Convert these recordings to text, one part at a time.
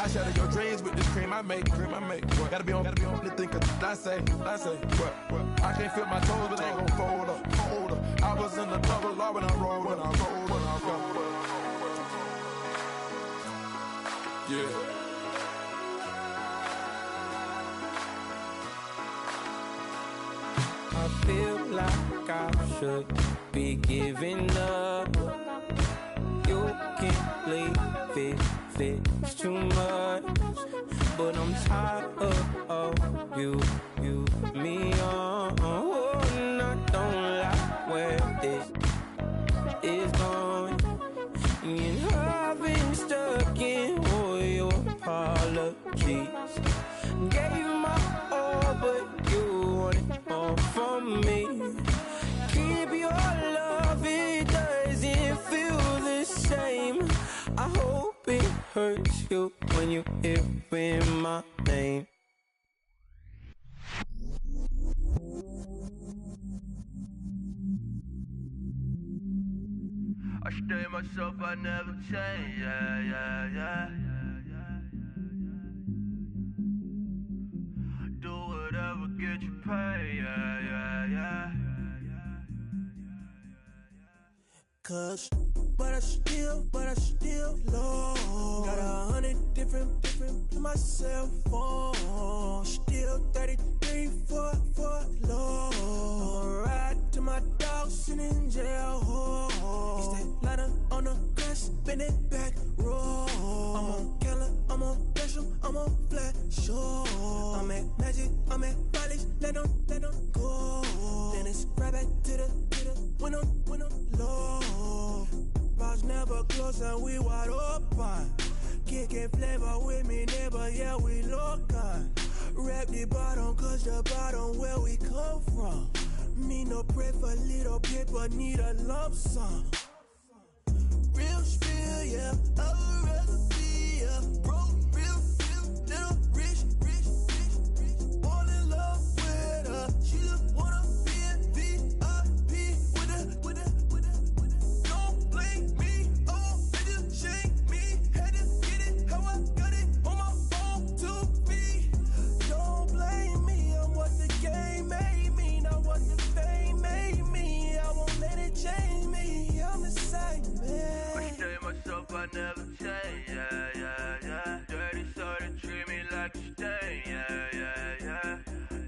I shatter your dreams with this cream I make. What? Gotta be on the think of I say. What? I can't feel my toes, but they gon' fold up. I was in the double law when I rolled. Yeah. I feel like I should be giving up. You can't leave it, it's too much. But I'm tired of you, me on. Oh, and I don't like where this is going. And I've been stuck in all your apologies. Gave my all, but you want it all from me. Keep your love, it doesn't feel the same. I hope it hurts you when you hear my name. I stay myself, I never change, yeah. Do whatever, get you paid, yeah. Cause, but I still love. Got 100 different to my cell phone. Still 33 for love. I'ma ride to my dog sitting in jail. It's that ladder on the grass, spin it back, roll. I'm on Keller, I'm on Gresham, I'm on Flat Shore. I'm at Magic, I'm at Bally's, let them go. Then it's right back to the when I'm low. Bars never close and we wide open. Kicking flavor with me, neighbor, yeah, we local. Rap the bottom, cause the bottom where we come from. Me no pray for little paper, need a lump sum. Real spill, yeah, I would rather be, yeah. Broke, real, little rich. All in love with her, she just wanna be in VIP with her. Don't blame me, oh, they just shame me. Had to get it, how I got it, on my own 2 feet. Don't blame me, I'm what the game made me, not what the fame made me. I won't let it change me, I'm the same man. I stay myself, I never change, yeah. Dirty so they treat me like a stain, yeah.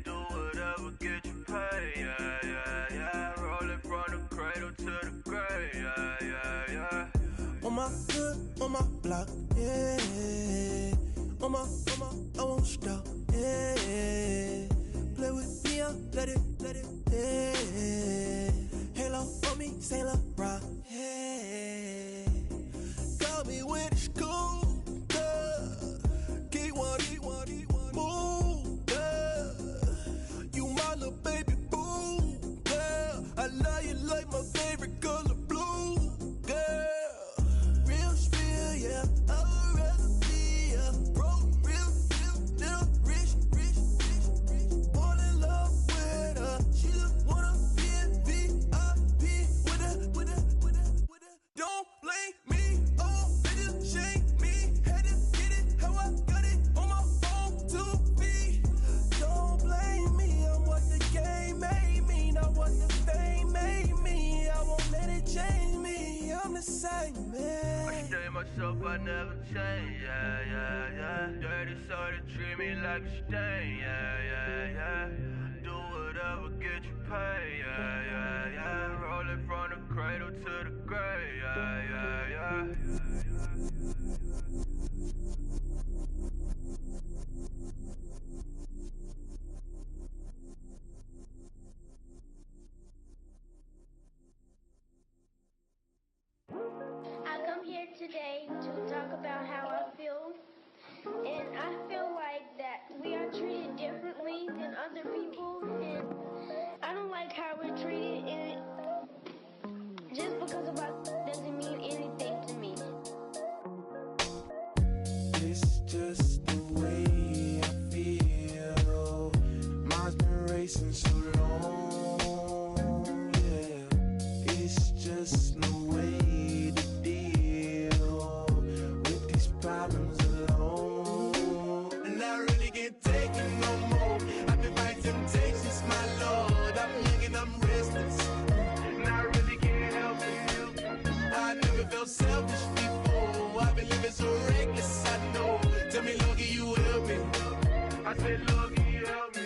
Do whatever, get you paid, yeah. Rolling from the cradle to the grave, yeah. On my hood, on my block, yeah. On my, I won't stop, yeah. Play with me, let it, yeah. Halo on me, Saint Laurent, yeah. Got me with the school, yeah. Keep one, move, yeah. You my little baby boo, yeah. I love you like my favorite color blue, girl. Real spill, yeah, I would rather be, yeah. Broke, real, little rich. All in love with her, she just wanna be in VIP with her. Don't blame me, oh, they just shame me. Had to get it, how I got it, on my own 2 feet. Don't blame me, I'm what the game made me, not what the fame made me. I won't let it change me, I'm the same man. I stay myself, I never change, yeah. Dirty so they treat me like a stain, yeah. Do whatever, get you paid, yeah. Rolling from the cradle to the grave, yeah. I come here today to talk about how I feel, and I feel like that we are treated differently than other people, and I don't like how we're treated, and just because of us doesn't mean anything to me. It's just the way I feel. Mine's been racing so long, yeah. It's just no way to deal with these problems alone. said, Lord, can you help me?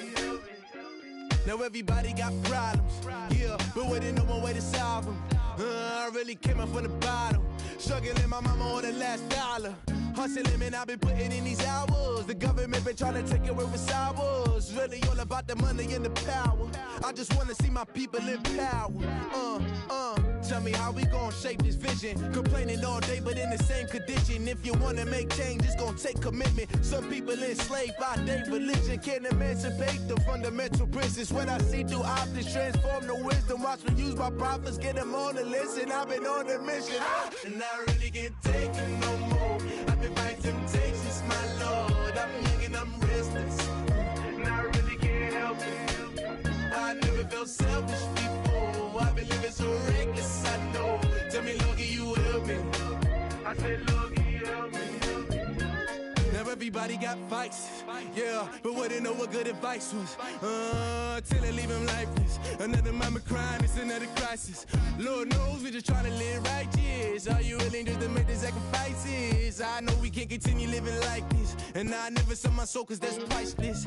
Now everybody got problems, yeah, but waiting no one way to solve them. I really came up from the bottom, struggling my mama on the last dollar. Hustling, man, I've been putting in these hours. The government been trying to take away what's ours. Really all about the money and the power. I just wanna see my people in power. Tell me how we gon' shape this vision. Complaining all day, but in the same condition. If you wanna make change, it's gon' take commitment. Some people enslaved by their religion can't emancipate the fundamental principles. What I see through optics transform the wisdom. Watch me use my prophets, get them on the list, and I've been on a mission. And I really can't take it no more. I've been fighting temptations, my Lord. I'm young and I'm restless, And I really can't help it. I never felt selfish before. I've been living so reckless, I know. Tell me, Lord, can you help me? I said, Lord, can you help me? Now everybody got fights, yeah, but wouldn't know what good advice was. Till they leave him lifeless. Another mama crying, it's another crisis. Lord knows we just trying to live righteous. Are you willing just to make the sacrifices? I know we can't continue living like this, and I never sell my soul cause that's priceless.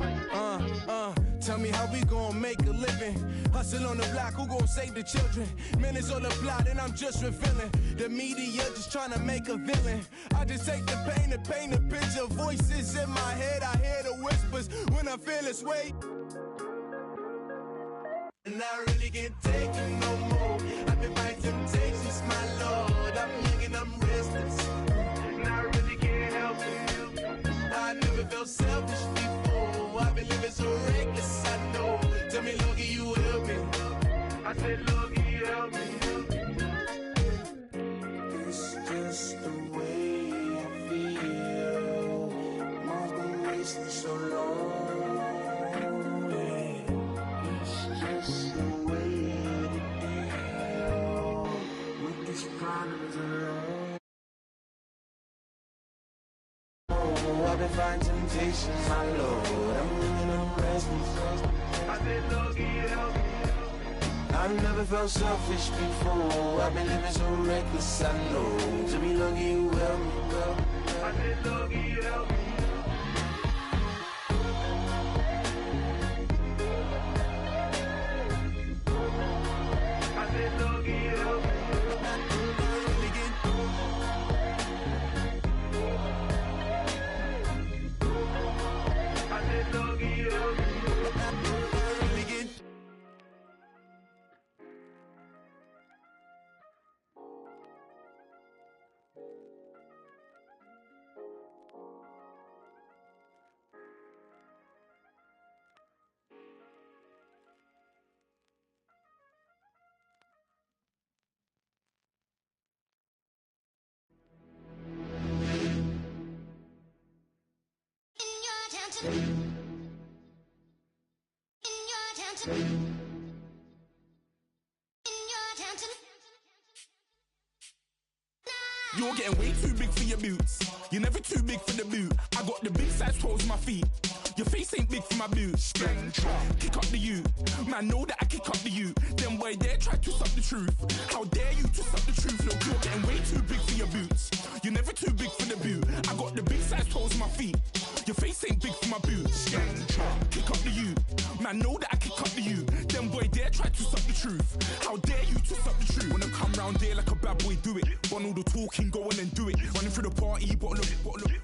Tell me how we gon' make a living. Hustle on the block, who gon' save the children? Man, it's all a plot and I'm just revealing. The media just trying to make a villain. I just take the pain and paint a picture. Voices in my head, I hear the whispers when I feel this way. And I really can't take it no more. I've been fighting temptations, my Lord. I'm young and I'm restless, And I really can't help it. I never felt selfish before. I've been living so reckless, I know. Tell me, Lord, can you help me? I said, Lord, can you help me? It's just the way I feel. Mom's been wasting so long. It's just the way to deal with these problems alone. Oh, I've been fighting temptations, my Lord. I'm living on restless. I said, Lord, can you help me? I've never felt selfish before. I've been living so reckless, I know. To be lucky you help me, girl. I said, Lord, can you help me? I said, Lord, can you help me? I said, Lord, can you help me? You're getting way too big for your boots. You're never too big for the boot. I got the big size toes in my feet. Your face ain't big for my boots. Kick up the you. Man, know that I kick up the you. Then boy dare try to stop the truth. How dare you to stop the truth? Look, you're getting way too big for your boots. You're never too big for the boot. I got the big size toes in my feet. Your face ain't big for my boots. Kick up the you. Man, know that I kick up the you. Then boy dare try to stop the truth. How dare you to stop the truth? Wanna come round there like a bad boy, do it. Want all the talking, go on and do it. Running through the party, bottle up.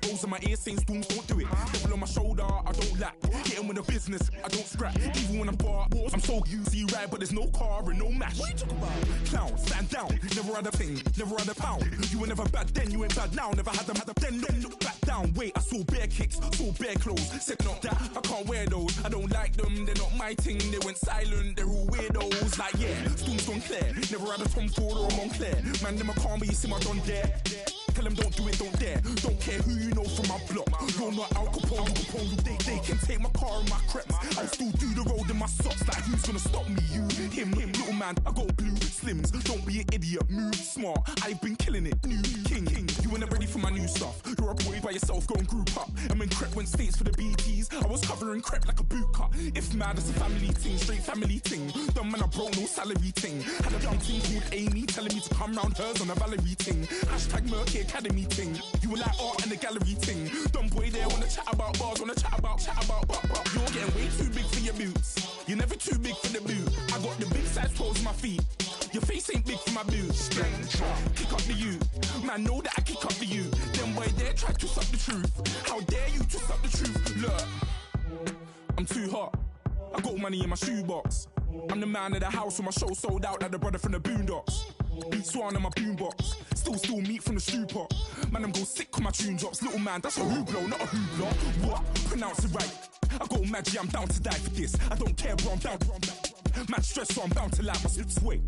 Rolls in my ear saying storms, don't do it. Double on my shoulder, I don't lack. Getting with the business, I don't scrap. Even when I'm bar, I'm so easy right, but there's no car and no match. What you talking about? Clown, stand down. Never had a thing, never had a pound. You were never bad then, you ain't bad now. Never had them, then look back down. Wait, I saw bare kicks, saw bare clothes. Said not that, I can't wear those. I don't like them, they're not my thing. They went silent, they're all weirdos. Like yeah, storms gone clear. Never had a Tom Ford or a Montclair. Man, them a calm, but you see my done there. Tell them don't do it, don't dare. Don't care who you know from my block. You're not Al Capone, they can take my car and my creps. I'll still do the road in my socks. Like who's gonna stop me? You, him, little man. I got blue slims. Don't be an idiot, move smart. I've been killing it, new king. You were never ready for my new stuff. You're a boy by yourself, go and group up. And when Crep went states for the BTs, I was covering Crep like a boot cut. If mad, it's a family thing, straight family thing. Dumb man, I broke no salary thing. Had a young thing called Amy telling me to come round hers on a Valerie thing. Hashtag Murky Academy thing. You were like art and the gallery thing. Dumb boy there wanna chat about bars, wanna chat about. my boots. Kick up the you. Man, know that I kick up the you. Them boy there try to suck the truth. How dare you to suck the truth? Look, I'm too hot. I got money in my shoebox. I'm the man of the house when my show sold out like the brother from the Boondocks. Beat Swan in my boombox. Still meat from the stew pot. Man, I'm go sick when my tune drops. Little man, that's a hooplo, not a hoopla. What? Pronounce it right. I got magic, I'm down to die for this. I don't care, bro, I'm down. Man stressed, so I'm bound to like my slips. Wait,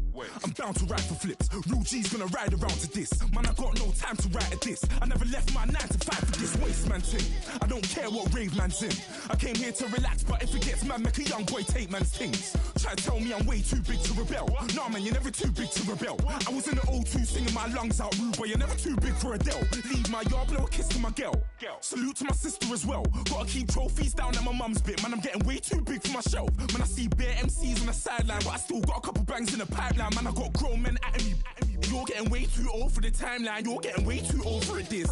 I'm bound to ride for flips. Real G's gonna ride around to this. Man, I got no time to write at this. I never left my 9 to 5 for this waste man thing. I don't care what rave man's in. I came here to relax, but if it gets mad, make a young boy take man's things. Try to tell me I'm way too big to rebel. Nah, man, you're never too big to rebel. I was in the O2 singing my lungs out rude, but you're never too big for Adele. Leave my yard, blow a kiss to my girl. Salute to my sister as well. Gotta keep trophies down at my mum's bit. Man, I'm getting way too big for my shelf. Man, I see bare MCs on the sideline, but I still got a couple bangs in the pipeline. Man, I got grown men at me. You're getting way too old for the timeline. You're getting way too old for this.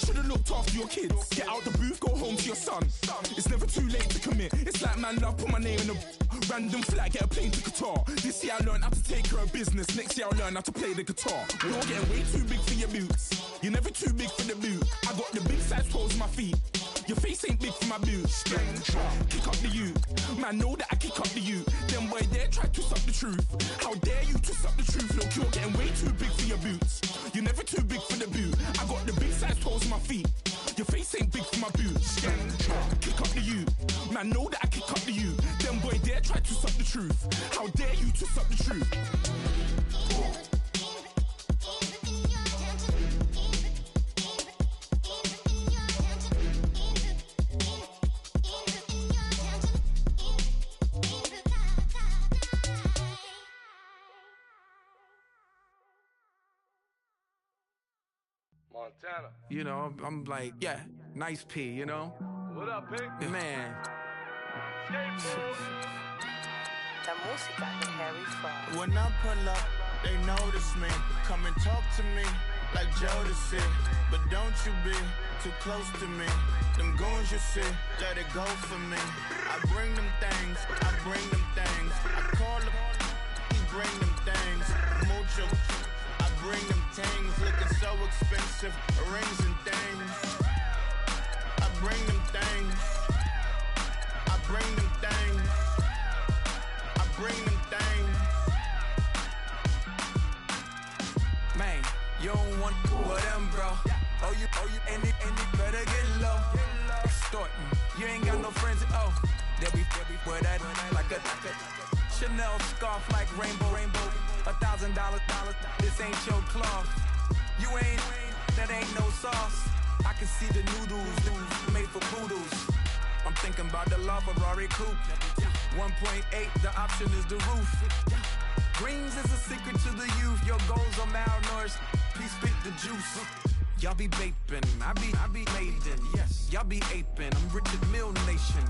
Should've looked after your kids. Get out the booth, go home to your son. It's never too late to commit. It's like man love, put my name in a random flat, get a plane to Qatar. This year I learned how to take care of business. Next year I'll learn how to play the guitar. You're getting way too big for your boots. You're never too big for the boot. I got the big size toes on my feet. Your face ain't big for my boots. Kick up the you. Man, know that I kick up the you. Them boy there try to suck the truth. How dare you to suck the truth? Look, you're getting way too big for your boots. You're never too big for the boot. I got the big size toes on my feet. Your face ain't big for my boots. Kick up the you. Man, know that I kick up the you. Them boy there try to suck the truth. How dare you to suck the truth? Montana. You know, I'm like, yeah, nice P, you know? What up, Pink? Man. When I pull up, they notice me. Come and talk to me like Jodeci. But don't you be too close to me. Them goons you see, let it go for me. I bring them things, I bring them things. I call them, he bring them things. Mucho, I bring them things. Looking so expensive, rings and things. I bring them things. I bring them things. I bring them things. Man, you don't want with them, bro. Oh, you, and it better get low. Extorting, you ain't got no friends. Oh, they'll be with that like a Chanel scarf like rainbow. $1,000, this ain't your cloth. You ain't, that ain't no sauce. I can see the noodles made for poodles. I'm thinking about the LaFerrari coupe. 1.8, the option is the roof. Greens is a secret to the youth. Your goals are malnourished. Please spit the juice. Y'all be vaping, I be laden. Yes, y'all be aping. I'm Richard Mill Nation.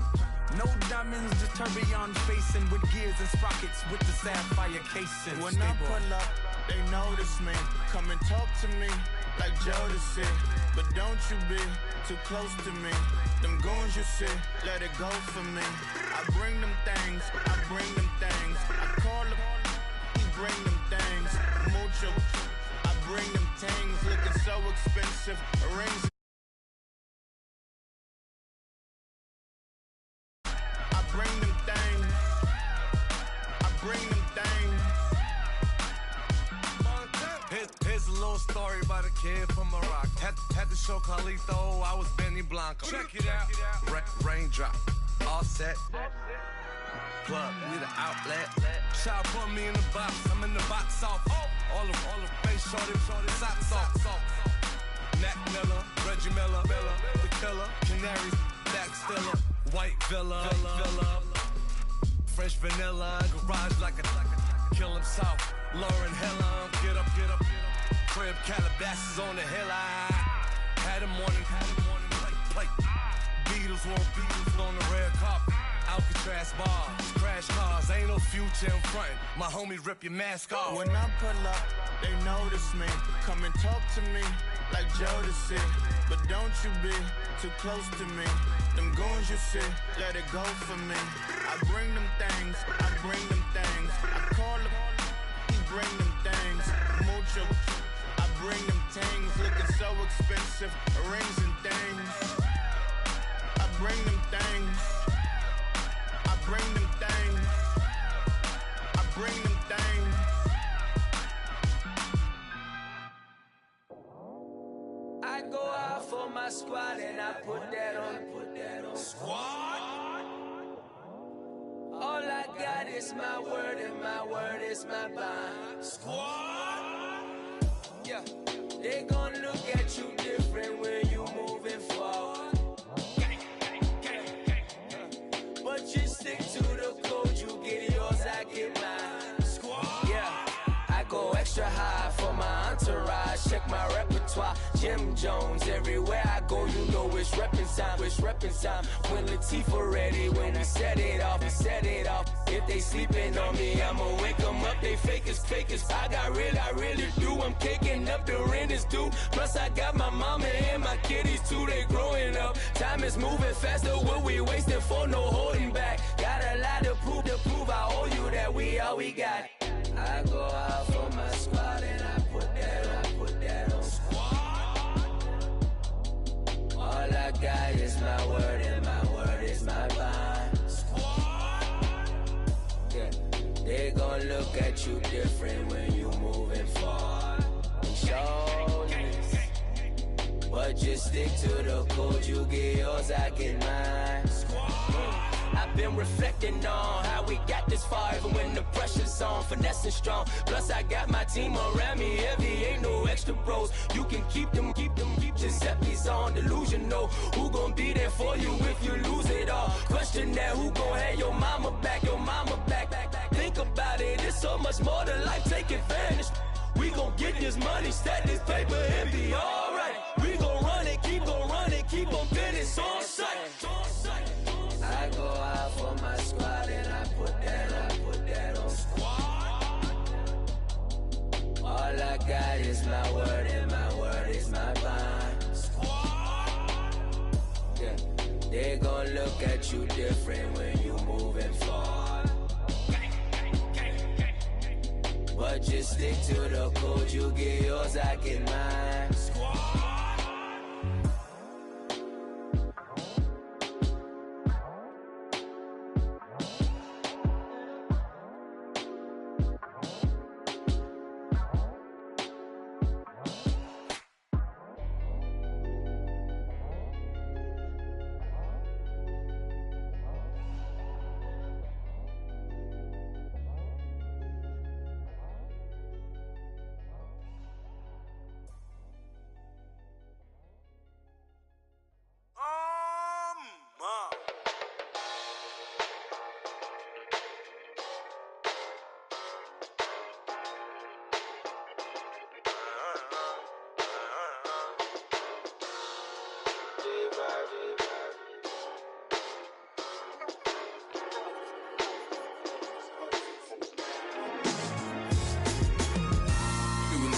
No diamonds, just tourbillon facing with gears and sprockets with the sapphire casing. When I pull up, they notice me. Come and talk to me like Jodeci. But don't you be too close to me. Them goons you see, let it go for me. I bring them things, I bring them things. I call them, he bring them things. Mucho, I bring them things. Looking so expensive, rings. I bring them things. I bring them things. Here's a little story about a kid from Morocco. Had to show Carlito I was Benny Blanco. Check it out. Raindrop, all set. Plug, we the outlet. Child put me in the box. I'm in the box off. All the face shorty, socks off. Mac Miller, Reggie Miller, the killer, Canaries, back stiller, white villa, fresh vanilla, garage like a kill himself. Lauren Hiller, get up. Crib Calabasas on the hill. I had a morning plate. Beatles on the red carpet. Alcatraz bars, crash cars, ain't no future in front. My homies rip your mask off. When I pull up, they notice me. Come and talk to me like Jodeci. But don't you be too close to me. Them goons you see, let it go for me. I bring them things, I bring them things. I call them, he bring them things. Mucho, I bring them things. Looking so expensive, rings and things. I bring them things. I bring them things. I bring them things. I go out for my squad and I put that on. Squad. All I got is my word and my word is my bond. Squad. Yeah, they gon' look at you different when you moving forward. But you stick to the code, you get yours, I get mine. Squad. Yeah, I go extra high for my entourage. Check my repertoire, Jim Jones. Everywhere I go, you know it's reppin' time. It's reppin' time. When Latifah ready, when we set it off, we set it off. If they sleeping on me, I'ma wake them up. They fakers. I really do. I'm caking up, the rent is due. Plus I got my mama and my kiddies too. They growing up. Time is moving faster. What we wasting for? No holding back. Got a lot to prove. I owe you that we all we got. I go out for my squad and I put that on. All I got is my word and my word is my bond. Yeah, they gon' look at you different when you moving forward. Shoulders, but just stick to the code. You get yours, I get mine. I've been reflecting on how we got this far, even when the pressure's on, finessing strong. Plus I got my team around me heavy, ain't no extra bros. You can keep them. Giuseppe's on delusional. Who gon' be there for you if you lose it all? Question that, who gon' have your mama back? Think about it, it's so much more to life, take advantage. We gon' get this money, stack this paper and be alright. We gon' run it, keep on business on sight. I go out for my squad and I put that on. Squad. All I got is my word and my word is my bond. Squad. Yeah, they gon' look at you different when you moving forward. But just stick to the code, you get yours, I get mine. Squad.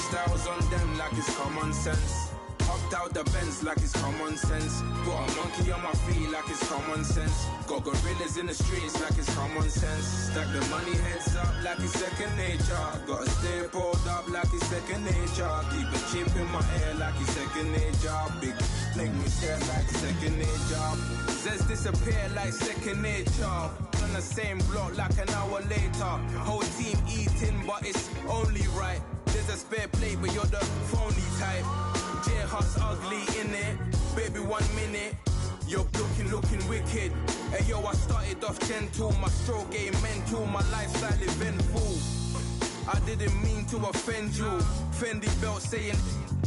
Styles on them like it's common sense. Hopped out the Benz like it's common sense. Got a monkey on my feet like it's common sense. Got gorillas in the streets like it's common sense. Stack the money heads up like it's second nature. Gotta stay pulled up like it's second nature. Keep a chip in my ear like it's second nature. Big make me stare like second nature. Says disappear like second nature. On the same block like an hour later. Whole team eating but it's only right. There's a spare plate, but you're the phony type. J-Hut's ugly, innit? Baby, 1 minute. You're looking wicked. Hey, yo, I started off gentle. My stroke game mental. My lifestyle eventful. I didn't mean to offend you. Fendi belt saying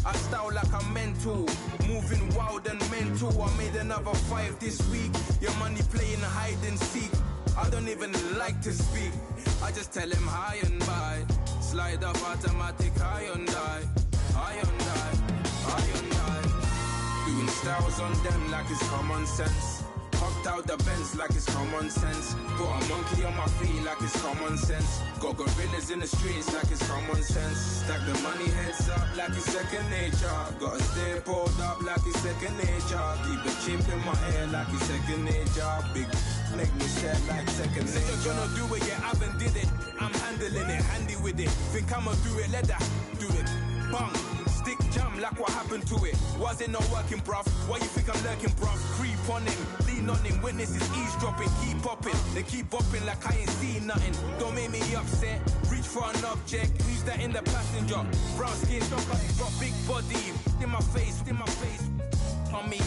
I style like I'm mental. Moving wild and mental. I made another 5 this week. Your money playing hide and seek. I don't even like to speak. I just tell him hi and bye. Slide up automatic, Hyundai. Doing styles on them like it's common sense. Hopped out the Benz like it's common sense. Put a monkey on my feet like it's common sense. Got gorillas in the streets like it's common sense. Stack the money heads up like it's second nature. Gotta stay pulled up like it's second nature. Keep the chip in my ear like it's second nature. Big make me set like second nature. Say you're gonna do it, yeah, I haven't did it. I'm handling it, handy with it. Think I'ma do it, let that do it. Bang, stick jam like what happened to it. Was it not working, bruv? Why you think I'm lurking, bruv? Creep on him, lean on him. Witnesses eavesdropping, keep popping. They keep bopping like I ain't seen nothing. Don't make me upset. Reach for an object. Who's that in the passenger? Brown skin, got big body. In my face, on me.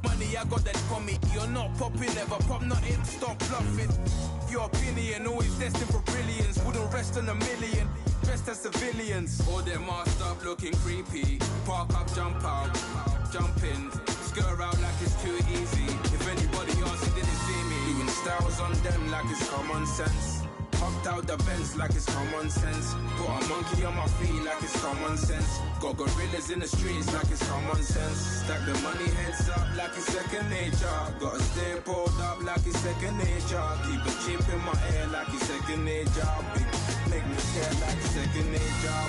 Money, I got that for me. You're not popping, never pop nothing. Stop bluffing. Your opinion, always destined for brilliance. Wouldn't rest on a million. Dressed as civilians. All them masked up looking creepy. Park up, jump out, jump in. Skirt out like it's too easy. If anybody else didn't see me, doing styles on them like it's common sense. Hopped out the Benz like it's common sense. Put a monkey on my feet like it's common sense. Got gorillas in the streets like it's common sense. Stack the money heads up like it's second nature. Gotta stay pulled up like it's second nature. Keep a chip in my ear like it's second nature. Big make me scared like it's second nature.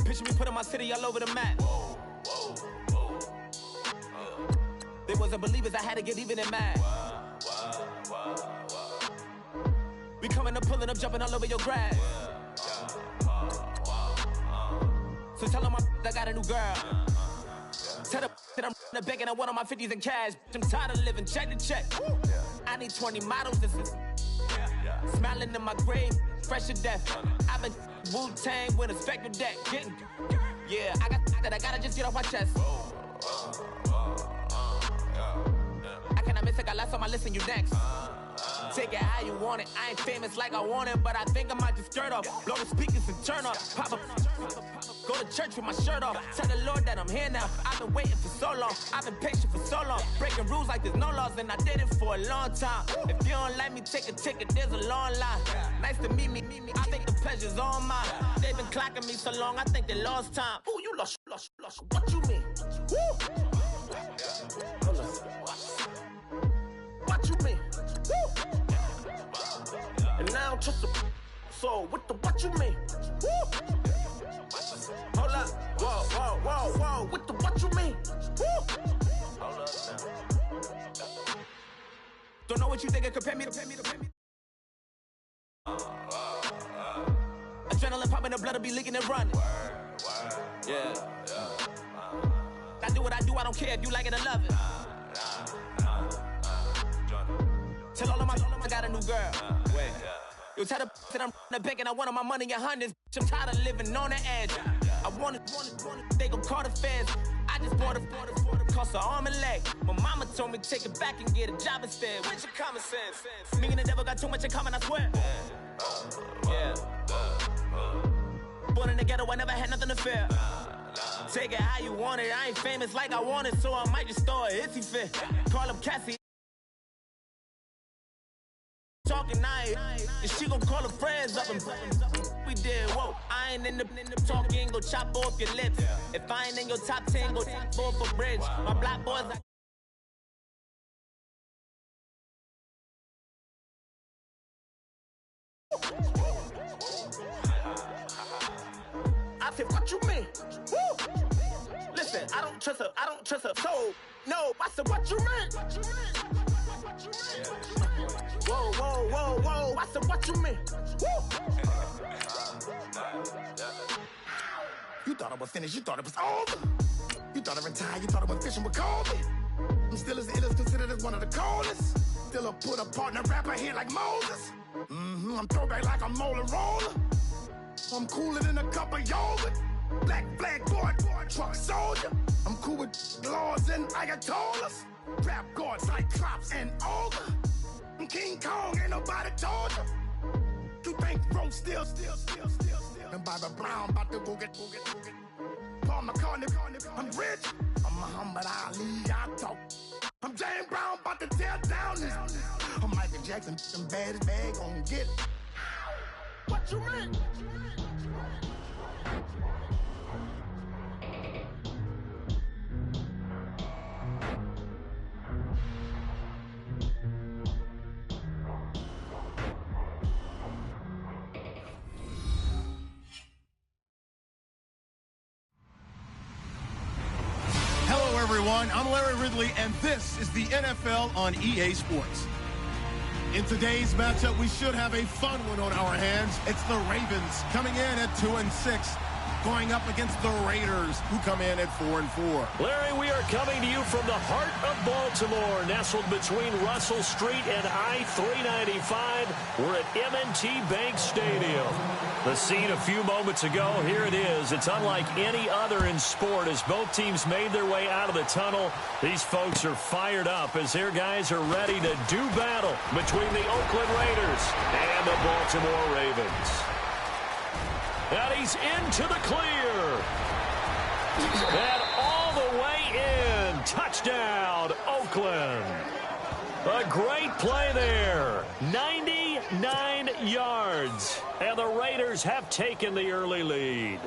Picture me putting my city all over the map. They wasn't believers, I had to get even and mad. We coming up, pulling up, jumping all over your grass. So tell them I got a new girl. Tell them that I'm the bank and I want all my 50s in cash. I'm tired of living check to check. I need 20 models, this is smiling in my grave, fresh to death. I've been Wu-Tang with a spectre deck. Yeah, I gotta just get off my chest. I cannot miss it, got last on my list and you next. Take it how you want it. I ain't famous like I want it, but I think I might just skirt off. Blow the speakers and turn up. Pop up. Go to church with my shirt off. Tell the Lord that I'm here now. I've been waiting for so long. I've been patient for so long. Breaking rules like there's no laws, and I did it for a long time. If you don't like me, take a ticket. There's a long line. Nice to meet me. I think the pleasure's all mine. They've been clocking me so long, I think they lost time. Ooh, you lost. What you mean? Woo! What you mean? Woo! And now just the so with the what you mean? Woo! Hold up, whoa, with the what you mean? Woo! Hold up now. Don't know what you think, compare me to adrenaline popping, the blood will be leaking and running. Yeah. I do what I do, I don't care if you like it or love it. Tell all of my I got a new girl. Wait. You tell the that I'm the bank and I want all my money in hundreds. I'm tired of living on the edge. I want it, they gon' call the feds. I just bought a cost an arm and leg. My mama told me take it back and get a job instead. Where's your common sense? Me and the devil got too much in common, I swear. Yeah. Born in the ghetto, I never had nothing to fear. Take it how you want it. I ain't famous like I want it, so I might just throw a hissy fit. Call up Cassie. Talking night, and she gon' call her friends up and we did, whoa. I ain't in the talking, go chop off your lips. If I ain't in your top 10, go top 4 for bridge. My black boys like I said, what you mean? Woo! Listen, I don't trust her, so no, I said, what you mean? What you mean? Woo! You thought I was finished, you thought it was over. You thought I retired, you thought I went fishing with Kobe. I'm still as ill as considered as one of the coldest. Still a put apart and a rapper here like Moses. I'm throwback like a molar roller. I'm cooler than a cup of yogurt. Black flag boy, truck soldier. I'm cool with laws and ayatollahs. Rap gods like Cyclops and Ogre. I'm King Kong, ain't nobody told you. You think Rose still. And Bobby Brown about to go get. Paul McCartney, I'm rich. I'm Muhammad Ali, I talk. I'm James Brown, about to tear down this. I'm Michael Jackson, them bad as bad, gon' get it. What you mean? Everyone, I'm Larry Ridley, and this is the NFL on EA Sports. In today's matchup, we should have a fun one on our hands. It's the Ravens coming in at 2-6, going up against the Raiders, who come in at 4-4. Larry, we are coming to you from the heart of Baltimore, nestled between Russell Street and I-395. We're at M&T Bank Stadium. The scene a few moments ago, here it is. It's unlike any other in sport as both teams made their way out of the tunnel. These folks are fired up as their guys are ready to do battle between the Oakland Raiders and the Baltimore Ravens. And he's into the clear. And all the way in. Touchdown, Oakland. A great play there. 99 yards. And the Raiders have taken the early lead.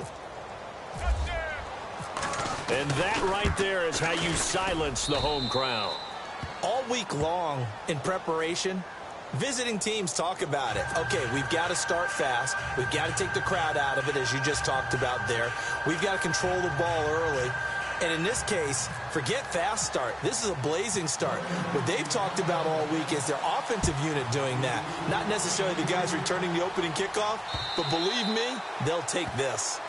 And that right there is how you silence the home crowd. All week long in preparation, visiting teams talk about it. Okay, we've got to start fast. We've got to take the crowd out of it, as you just talked about there. We've got to control the ball early. And in this case, forget fast start. This is a blazing start. What they've talked about all week is their offensive unit doing that. Not necessarily the guys returning the opening kickoff, but believe me, they'll take this.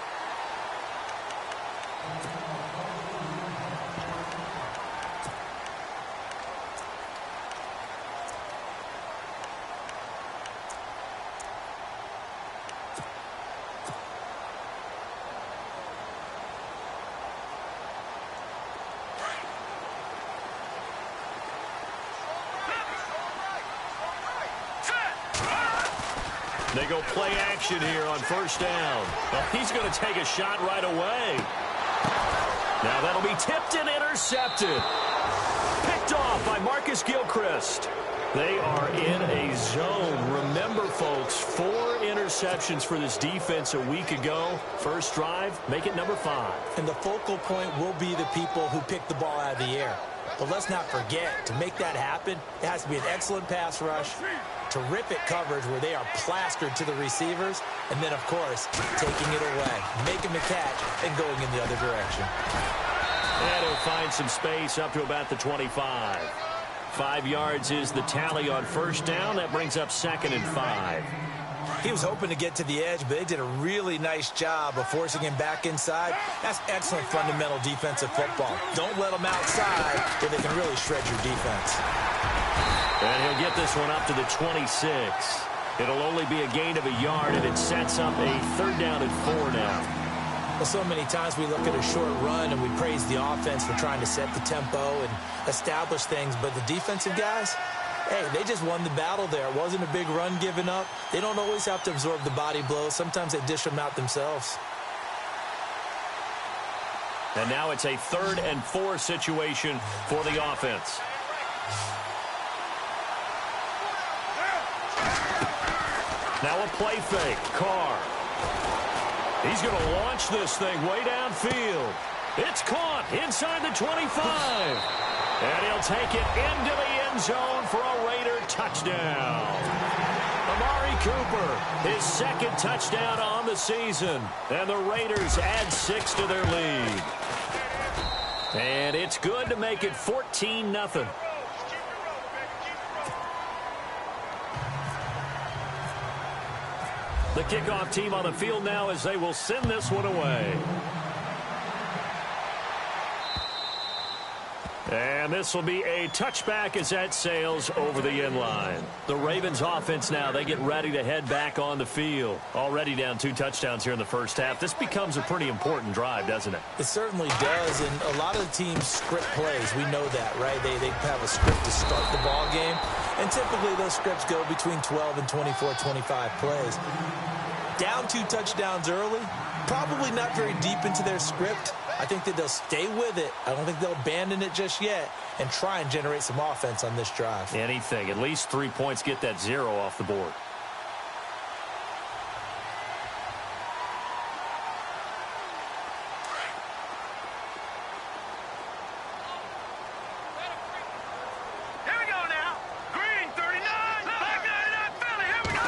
They go play action here on first down. Well, he's going to take a shot right away. Now that'll be tipped and intercepted. Picked off by Marcus Gilchrist. They are in a zone. Remember, folks, 4 interceptions for this defense a week ago. First drive, make it number 5. And the focal point will be the people who pick the ball out of the air. But let's not forget, to make that happen, it has to be an excellent pass rush, terrific coverage where they are plastered to the receivers, and then, of course, taking it away, making the catch, and going in the other direction. And he'll find some space up to about the 25. 5 yards is the tally on first down. That brings up 2nd and 5. He was hoping to get to the edge, but they did a really nice job of forcing him back inside. That's excellent fundamental defensive football. Don't let them outside where they can really shred your defense. And he'll get this one up to the 26. It'll only be a gain of a yard, and it sets up a 3rd down and 4 now. Well, so many times we look at a short run and we praise the offense for trying to set the tempo and establish things, but the defensive guys, hey, they just won the battle there. It wasn't a big run given up. They don't always have to absorb the body blows. Sometimes they dish them out themselves. And now it's a 3rd and 4 situation for the offense. Now a play fake. Carr. He's going to launch this thing way downfield. It's caught inside the 25. And he'll take it into the end zone for a Raider touchdown. Amari Cooper, his 2nd touchdown on the season. And the Raiders add 6 to their lead. And it's good to make it 14-0. The kickoff team on the field now as they will send this one away. And this will be a touchback as that sails over the end line. The Ravens offense now, they get ready to head back on the field. Already down 2 touchdowns here in the first half. This becomes a pretty important drive, doesn't it? It certainly does, and a lot of the teams script plays. We know that, right? They have a script to start the ball game, and typically those scripts go between 12 and 24, 25 plays. Down 2 touchdowns early, probably not very deep into their script. I think that they'll stay with it. I don't think they'll abandon it just yet and try and generate some offense on this drive. Anything. At least 3 points, get that 0 off the board. Here we go now. Green 39. Black 99 Philly. Here we go.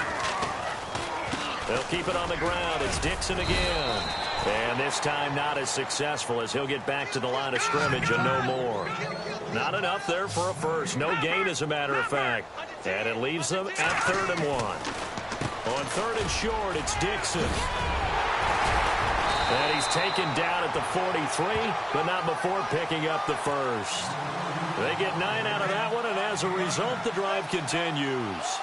They'll keep it on the ground. It's Dixon again. And this time not as successful as he'll get back to the line of scrimmage and no more. Not enough there for a first. No gain, as a matter of fact. And it leaves them at 3rd and 1. On 3rd and short, it's Dixon. And he's taken down at the 43, but not before picking up the first. They get 9 out of that one, and as a result, the drive continues.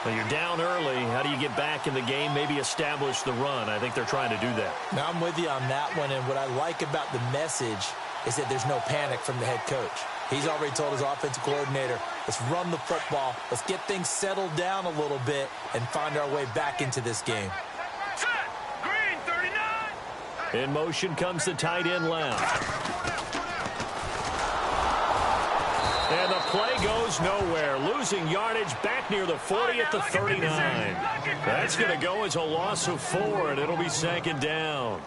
Well, you're down early. How do you get back in the game, maybe establish the run? I think they're trying to do that. Now, I'm with you on that one, and what I like about the message is that there's no panic from the head coach. He's already told his offensive coordinator, let's run the football, let's get things settled down a little bit and find our way back into this game. Green 39. In motion comes the tight end left. And the play goes nowhere. Losing yardage back near the 40 at the 39. That's going to go as a loss of 4, and it'll be 2nd down.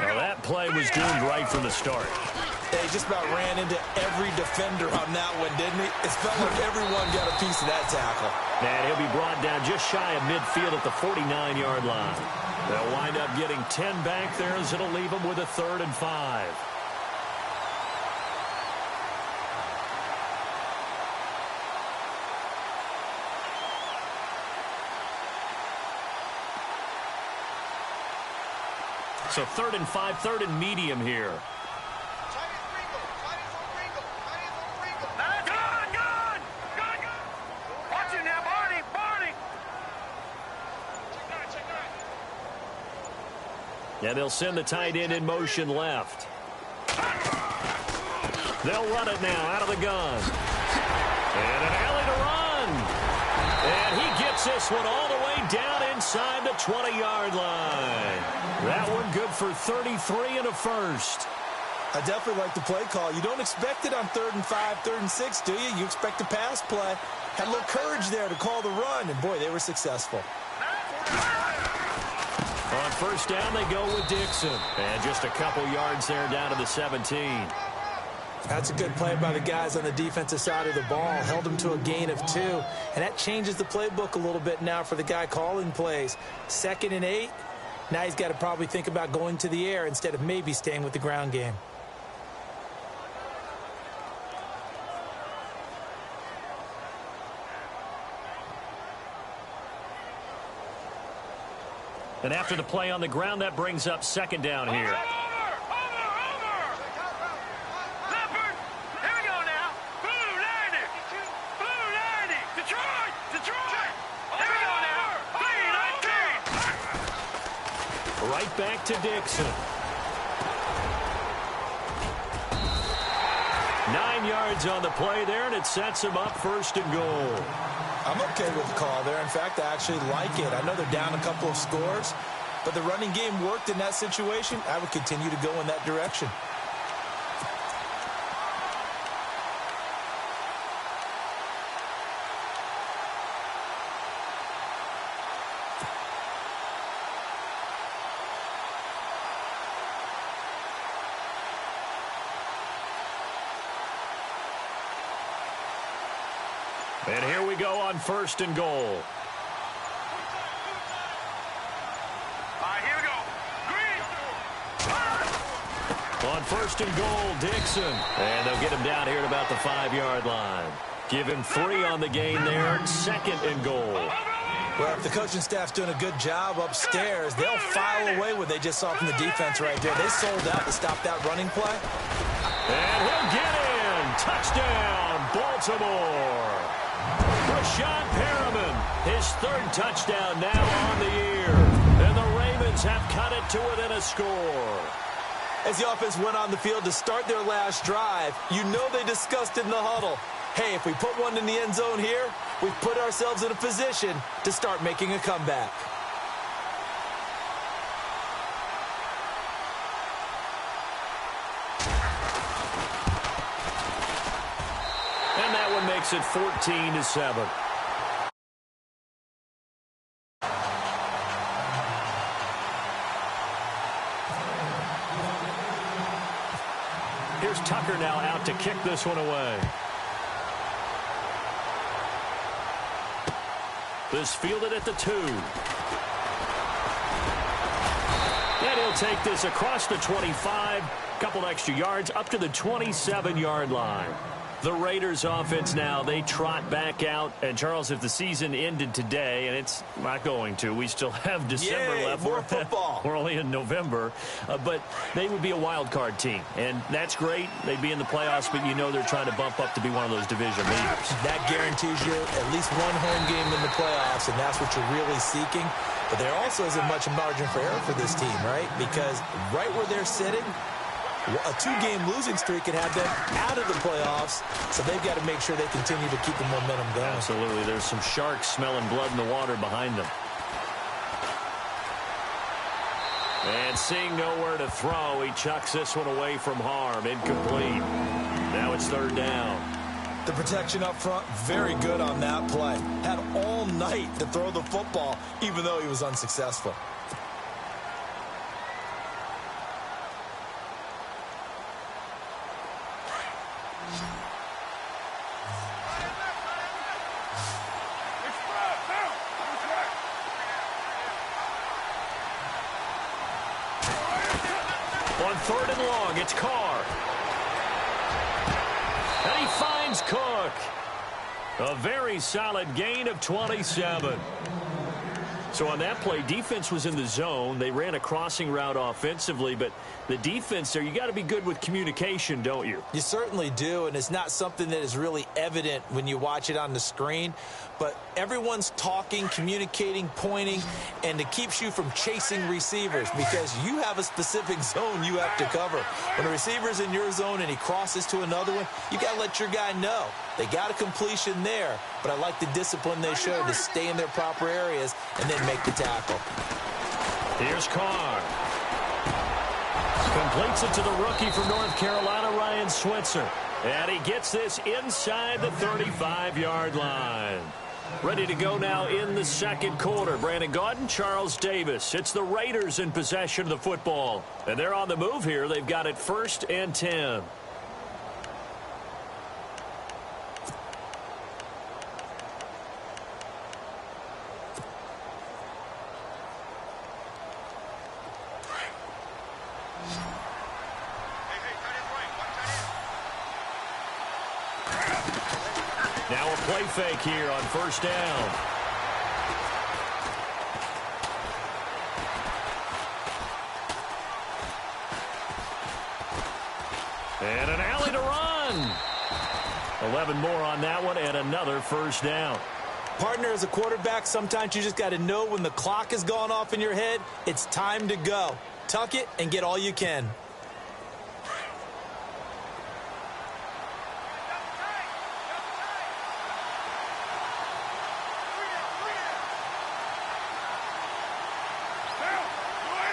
Well, that play was doomed right from the start. He just about ran into every defender on that one, didn't he? It felt like everyone got a piece of that tackle. And he'll be brought down just shy of midfield at the 49-yard line. They'll wind up getting 10 back there as it'll leave them with a 3rd and 5. So 3rd and 5, 3rd and medium here. Watch it now, Barney. And they'll send the tight end in motion left. They'll run it now out of the gun. And an alley to run. And he gets this one all the way down inside the 20-yard line. That one good for 33 and a first. I definitely like the play call. You don't expect it on 3rd and 5, 3rd and 6, do you? You expect a pass play. Had a little courage there to call the run, and boy, they were successful. On 1st down, they go with Dixon. And just a couple yards there down to the 17. That's a good play by the guys on the defensive side of the ball. Held them to a gain of 2. And that changes the playbook a little bit now for the guy calling plays. 2nd and 8. Now he's got to probably think about going to the air instead of maybe staying with the ground game. And after the play on the ground, that brings up 2nd down here. Right back to Dixon. 9 yards on the play there, and it sets him up 1st and goal. I'm okay with the call there. In fact, I actually like it. I know they're down a couple of scores, but the running game worked in that situation. I would continue to go in that direction. And here we go on 1st and goal. All right, here we go. Green. On 1st and goal, Dixon. And they'll get him down here at about the 5-yard line. Give him 3 on the gain there. 2nd and goal. Well, if the coaching staff's doing a good job upstairs, they'll file away what they just saw from the defense right there. They sold out to stop that running play. And he'll get in. Touchdown, Baltimore. Rashad Perriman, his third touchdown now on the year. And the Ravens have cut it to within a score. As the offense went on the field to start their last drive, you know they discussed in the huddle, hey, if we put one in the end zone here, we've put ourselves in a position to start making a comeback. And that one makes it 14-7. Here's Tucker now out to kick this one away. This fielded at the 2. And he'll take this across the 25. Couple extra yards up to the 27-yard line. The Raiders offense now, they trot back out. And, Charles, if the season ended today, and it's not going to, we still have December left. More football. We're only in November. But they would be a wild card team. And that's great. They'd be in the playoffs, but you know they're trying to bump up to be one of those division leaders. That guarantees you at least one home game in the playoffs, and that's what you're really seeking. But there also isn't much margin for error for this team, right? Because right where they're sitting, a 2-game losing streak could have them out of the playoffs, so they've got to make sure they continue to keep the momentum going. Absolutely. There's some sharks smelling blood in the water behind them. And seeing nowhere to throw, he chucks this one away from harm. Incomplete. Now it's third down. The protection up front, very good on that play. Had all night to throw the football, even though he was unsuccessful. On third and long, it's Carr. And he finds Cook. A very solid gain of 27. So on that play, defense was in the zone. They ran a crossing route offensively, but the defense there, you got to be good with communication, don't you? You certainly do, and it's not something that is really evident when you watch it on the screen. But everyone's talking, communicating, pointing, and it keeps you from chasing receivers because you have a specific zone you have to cover. When a receiver's in your zone and he crosses to another one, you got to let your guy know. They got a completion there, but I like the discipline they showed to stay in their proper areas and then make the tackle. Here's Carr. Completes it to the rookie from North Carolina, Ryan Switzer. And he gets this inside the 35-yard line. Ready to go now in the second quarter. Brandon Gaudin, Charles Davis. It's the Raiders in possession of the football. And they're on the move here. They've got it 1st and 10. Now a play fake here on 1st down. And an alley to run. 11 more on that one and another 1st down. Partner, as a quarterback, sometimes you just got to know when the clock has gone off in your head, it's time to go. Tuck it and get all you can.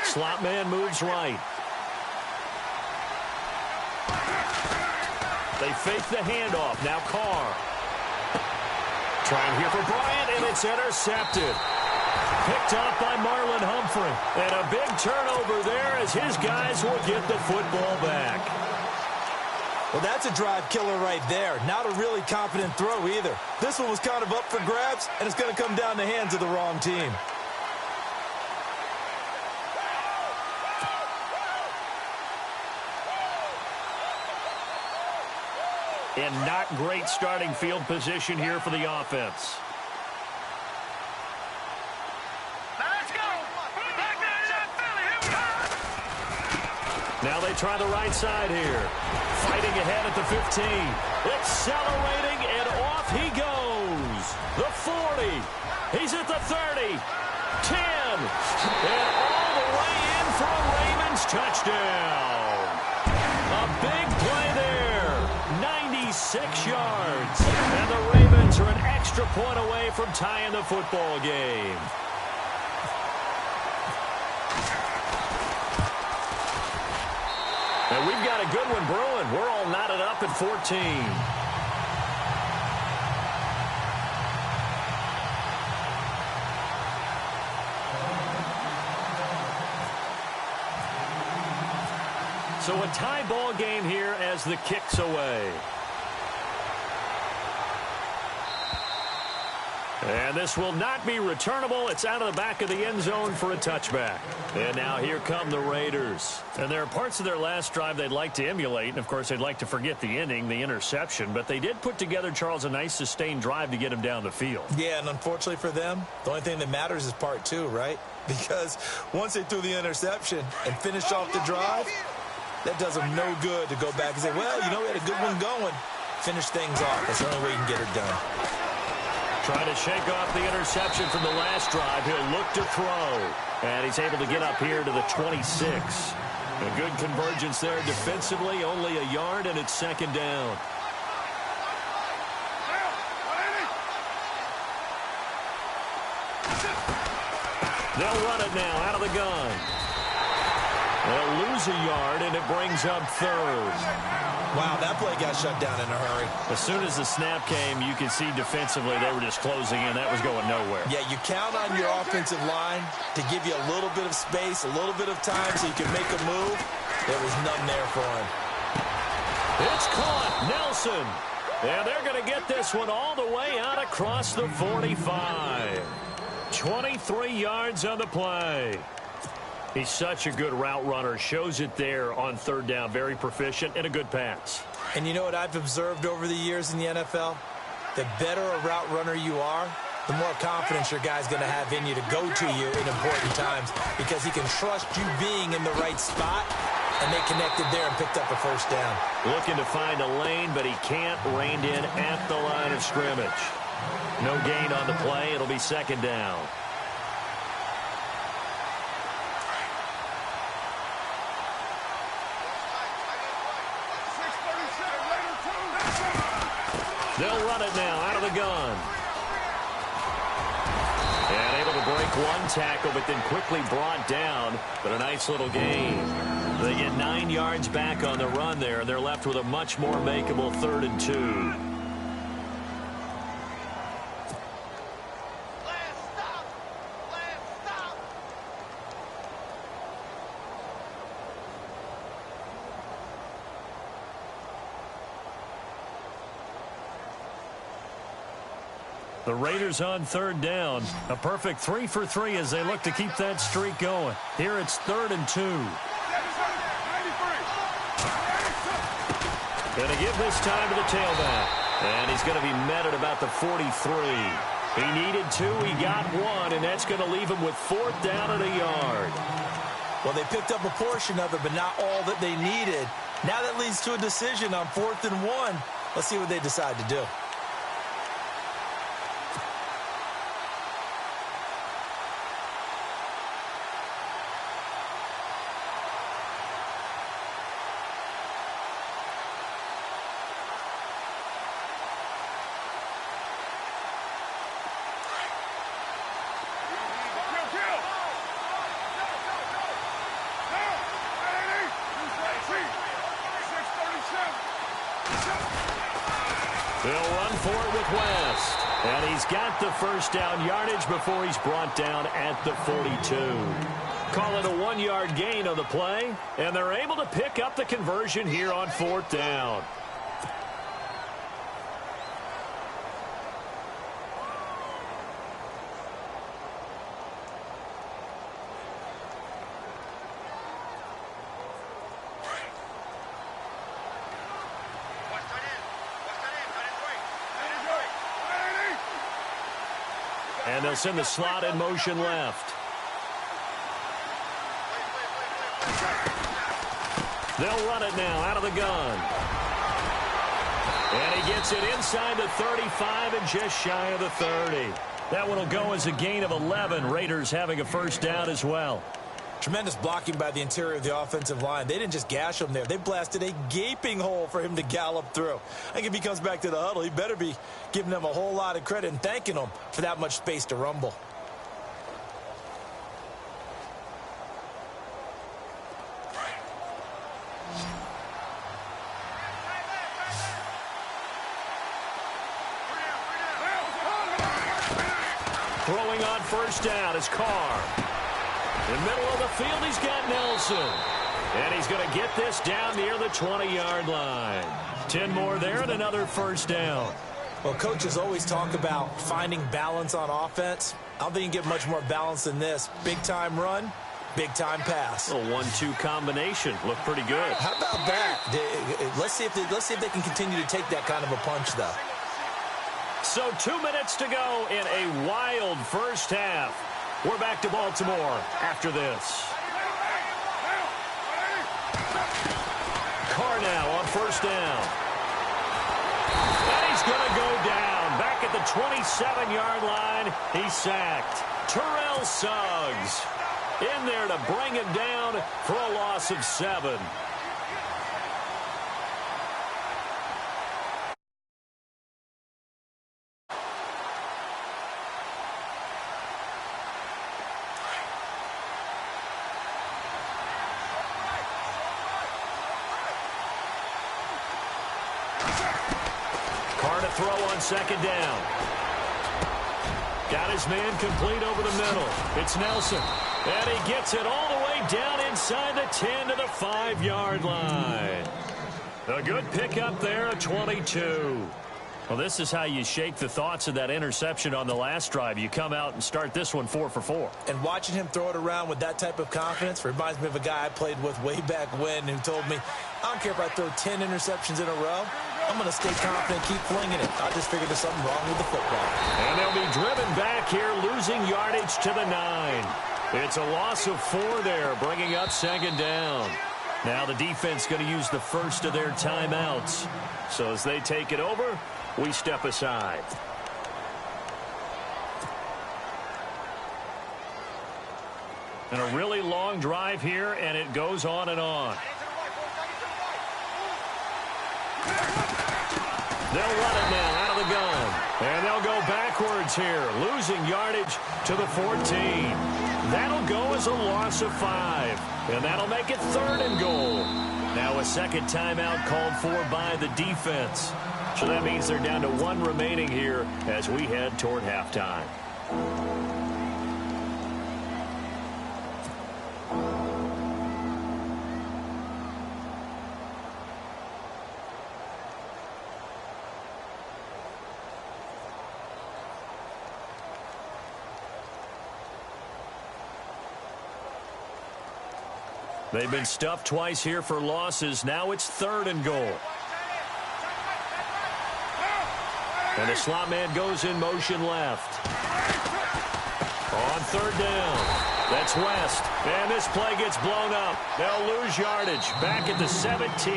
Slot man moves right. They fake the handoff. Now Carr. Trying here for Bryant, and it's intercepted. Picked off by Marlon Humphrey. And a big turnover there as his guys will get the football back. Well, that's a drive killer right there. Not a really confident throw either. This one was kind of up for grabs, and it's going to come down the hands of the wrong team. And not great starting field position here for the offense. Now they try the right side here. Fighting ahead at the 15. Accelerating, and off he goes. The 40. He's at the 30. 10. And all the way in for a Ravens touchdown. A big play there. 96 yards. And the Ravens are an extra point away from tying the football game. And we've got a good one brewing. We're all knotted up at 14. So a tie ball game here as the kick's away. And this will not be returnable. It's out of the back of the end zone for a touchback. And now here come the Raiders. And there are parts of their last drive they'd like to emulate. And, of course, they'd like to forget the inning, the interception. But they did put together, Charles, a nice sustained drive to get him down the field. Yeah, and unfortunately for them, the only thing that matters is part two, right? Because once they threw the interception and finished off the drive, that does them no good to go back and say, well, you know, we had a good one going. Finish things off. That's the only way you can get it done. Trying to shake off the interception from the last drive. He'll look to throw. And he's able to get up here to the 26. A good convergence there defensively. Only a yard, and it's second down. They'll run it now out of the gun. They'll lose a yard, and it brings up third. Wow, that play got shut down in a hurry. As soon as the snap came, you could see defensively they were just closing in. That was going nowhere. Yeah, you count on your offensive line to give you a little bit of space, a little bit of time so you can make a move. There was nothing there for him. It's caught. Nelson. And they're going to get this one all the way out across the 45. 23 yards on the play. He's such a good route runner. Shows it there on third down. Very proficient and a good pass. And you know what I've observed over the years in the NFL? The better a route runner you are, the more confidence your guy's going to have in you to go to you in important times because he can trust you being in the right spot, and they connected there and picked up a first down. Looking to find a lane, but he can't. Reined in at the line of scrimmage. No gain on the play. It'll be second down. They'll run it now out of the gun. And able to break one tackle, but then quickly brought down. But a nice little gain. They get 9 yards back on the run there, and they're left with a much more makeable 3rd and 2. The Raiders on third down. A perfect 3 for 3 as they look to keep that streak going. Here it's 3rd and 2. Going to give this time to the tailback. And he's going to be met at about the 43. He needed 2. He got 1. And that's going to leave him with 4th down and a yard. Well, they picked up a portion of it, but not all that they needed. Now that leads to a decision on 4th and 1. Let's see what they decide to do. They'll run for it with West. And he's got the first down yardage before he's brought down at the 42. Call it a 1-yard gain on the play. And they're able to pick up the conversion here on 4th down. And they'll send the slot in motion left. They'll run it now out of the gun. And he gets it inside the 35 and just shy of the 30. That one will go as a gain of 11. Raiders having a first down as well. Tremendous blocking by the interior of the offensive line. They didn't just gash him there. They blasted a gaping hole for him to gallop through. I think if he comes back to the huddle, he better be giving them a whole lot of credit and thanking them for that much space to rumble. Throwing on first down is Carr. In the middle of the field, he's got Nelson. And he's going to get this down near the 20-yard line. 10 more there and another first down. Well, coaches always talk about finding balance on offense. I don't think you can get much more balance than this. Big-time run, big-time pass. A 1-2 combination. Looked pretty good. How about that? Let's see if they can continue to take that kind of a punch, though. So 2 minutes to go in a wild first half. We're back to Baltimore after this. Carr now on first down. And he's going to go down. Back at the 27-yard line, he's sacked. Terrell Suggs in there to bring him down for a loss of 7. Throw on second down. Got his man complete over the middle. It's Nelson. And he gets it all the way down inside the 10 to the 5-yard line. A good pickup there, a 22. Well, this is how you shake the thoughts of that interception on the last drive. You come out and start this one 4 for 4. And watching him throw it around with that type of confidence reminds me of a guy I played with way back when who told me, I don't care if I throw 10 interceptions in a row. I'm going to stay confident, keep flinging it. I just figured there's something wrong with the football. And they'll be driven back here, losing yardage to the 9. It's a loss of 4 there, bringing up second down. Now the defense going to use the first of their timeouts. So as they take it over, we step aside. And a really long drive here, and it goes on and on. They'll run it now out of the gun. And they'll go backwards here, losing yardage to the 14. That'll go as a loss of 5. And that'll make it 3rd and goal. Now a second timeout called for by the defense. So that means they're down to 1 remaining here as we head toward halftime. They've been stuffed twice here for losses. Now it's 3rd and goal. And the slot man goes in motion left. On 3rd down. That's West. And this play gets blown up. They'll lose yardage. Back at the 17.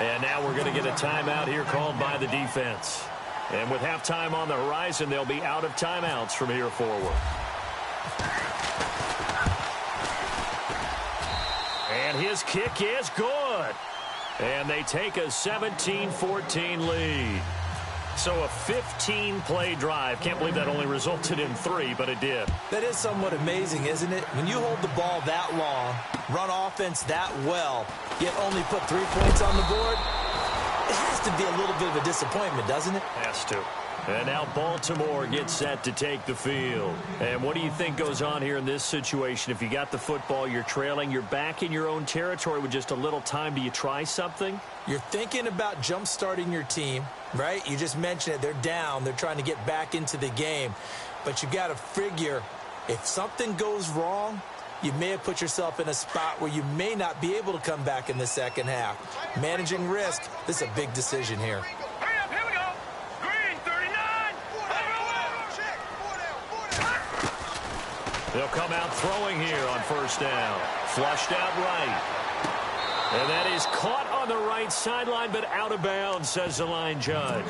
And now we're going to get a timeout here called by the defense. And with halftime on the horizon, they'll be out of timeouts from here forward. And his kick is good. And they take a 17-14 lead. So a 15-play drive. Can't believe that only resulted in 3, but it did. That is somewhat amazing, isn't it? When you hold the ball that long, run offense that well, yet only put 3 points on the board, it has to be a little bit of a disappointment, doesn't it? Has to. And now Baltimore gets set to take the field. And what do you think goes on here in this situation? If you got the football, you're trailing, you're back in your own territory with just a little time. Do you try something? You're thinking about jump-starting your team, right? You just mentioned it. They're down. They're trying to get back into the game. But you got to figure if something goes wrong, you may have put yourself in a spot where you may not be able to come back in the second half. Managing risk, this is a big decision here. They'll come out throwing here on first down. Flushed out right. And that is caught on the right sideline, but out of bounds, says the line judge.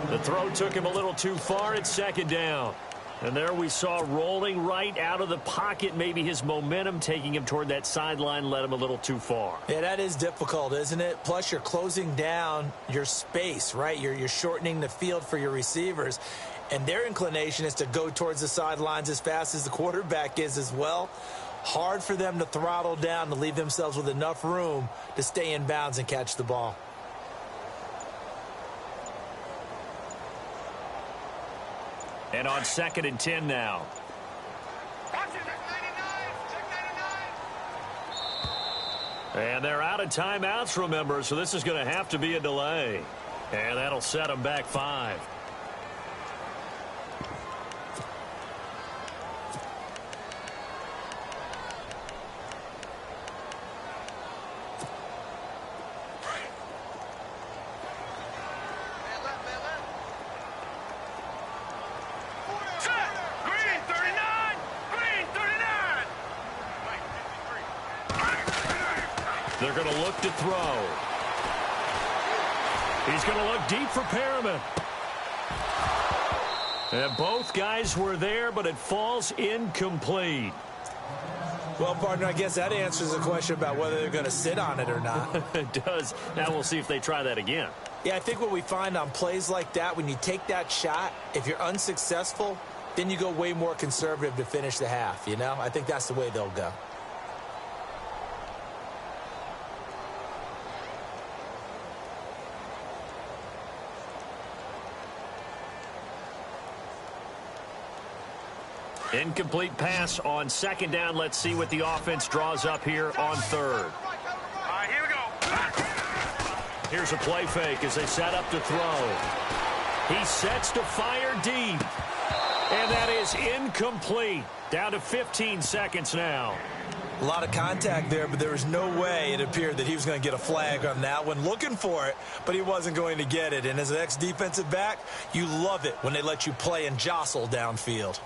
The throw took him a little too far. It's second down. And there we saw rolling right out of the pocket. Maybe his momentum taking him toward that sideline led him a little too far. Yeah, that is difficult, isn't it? Plus, you're closing down your space, right? You're shortening the field for your receivers. And their inclination is to go towards the sidelines as fast as the quarterback is as well. Hard for them to throttle down to leave themselves with enough room to stay in bounds and catch the ball. And on 2nd and 10 now. And they're out of timeouts, remember, so this is going to have to be a delay. And that'll set them back 5. They're going to look to throw. He's going to look deep for Perriman. And both guys were there, but it falls incomplete. Well, partner, I guess that answers the question about whether they're going to sit on it or not. It does. Now we'll see if they try that again. Yeah, I think what we find on plays like that, when you take that shot, if you're unsuccessful, then you go way more conservative to finish the half, you know? I think that's the way they'll go. Incomplete pass on 2nd down. Let's see what the offense draws up here on 3rd. All right, here we go. Here's a play fake as they set up to throw. He sets to fire deep. And that is incomplete. Down to 15 seconds now. A lot of contact there, but there was no way it appeared that he was going to get a flag on that one. Looking for it, but he wasn't going to get it. And as an ex-defensive back, you love it when they let you play and jostle downfield.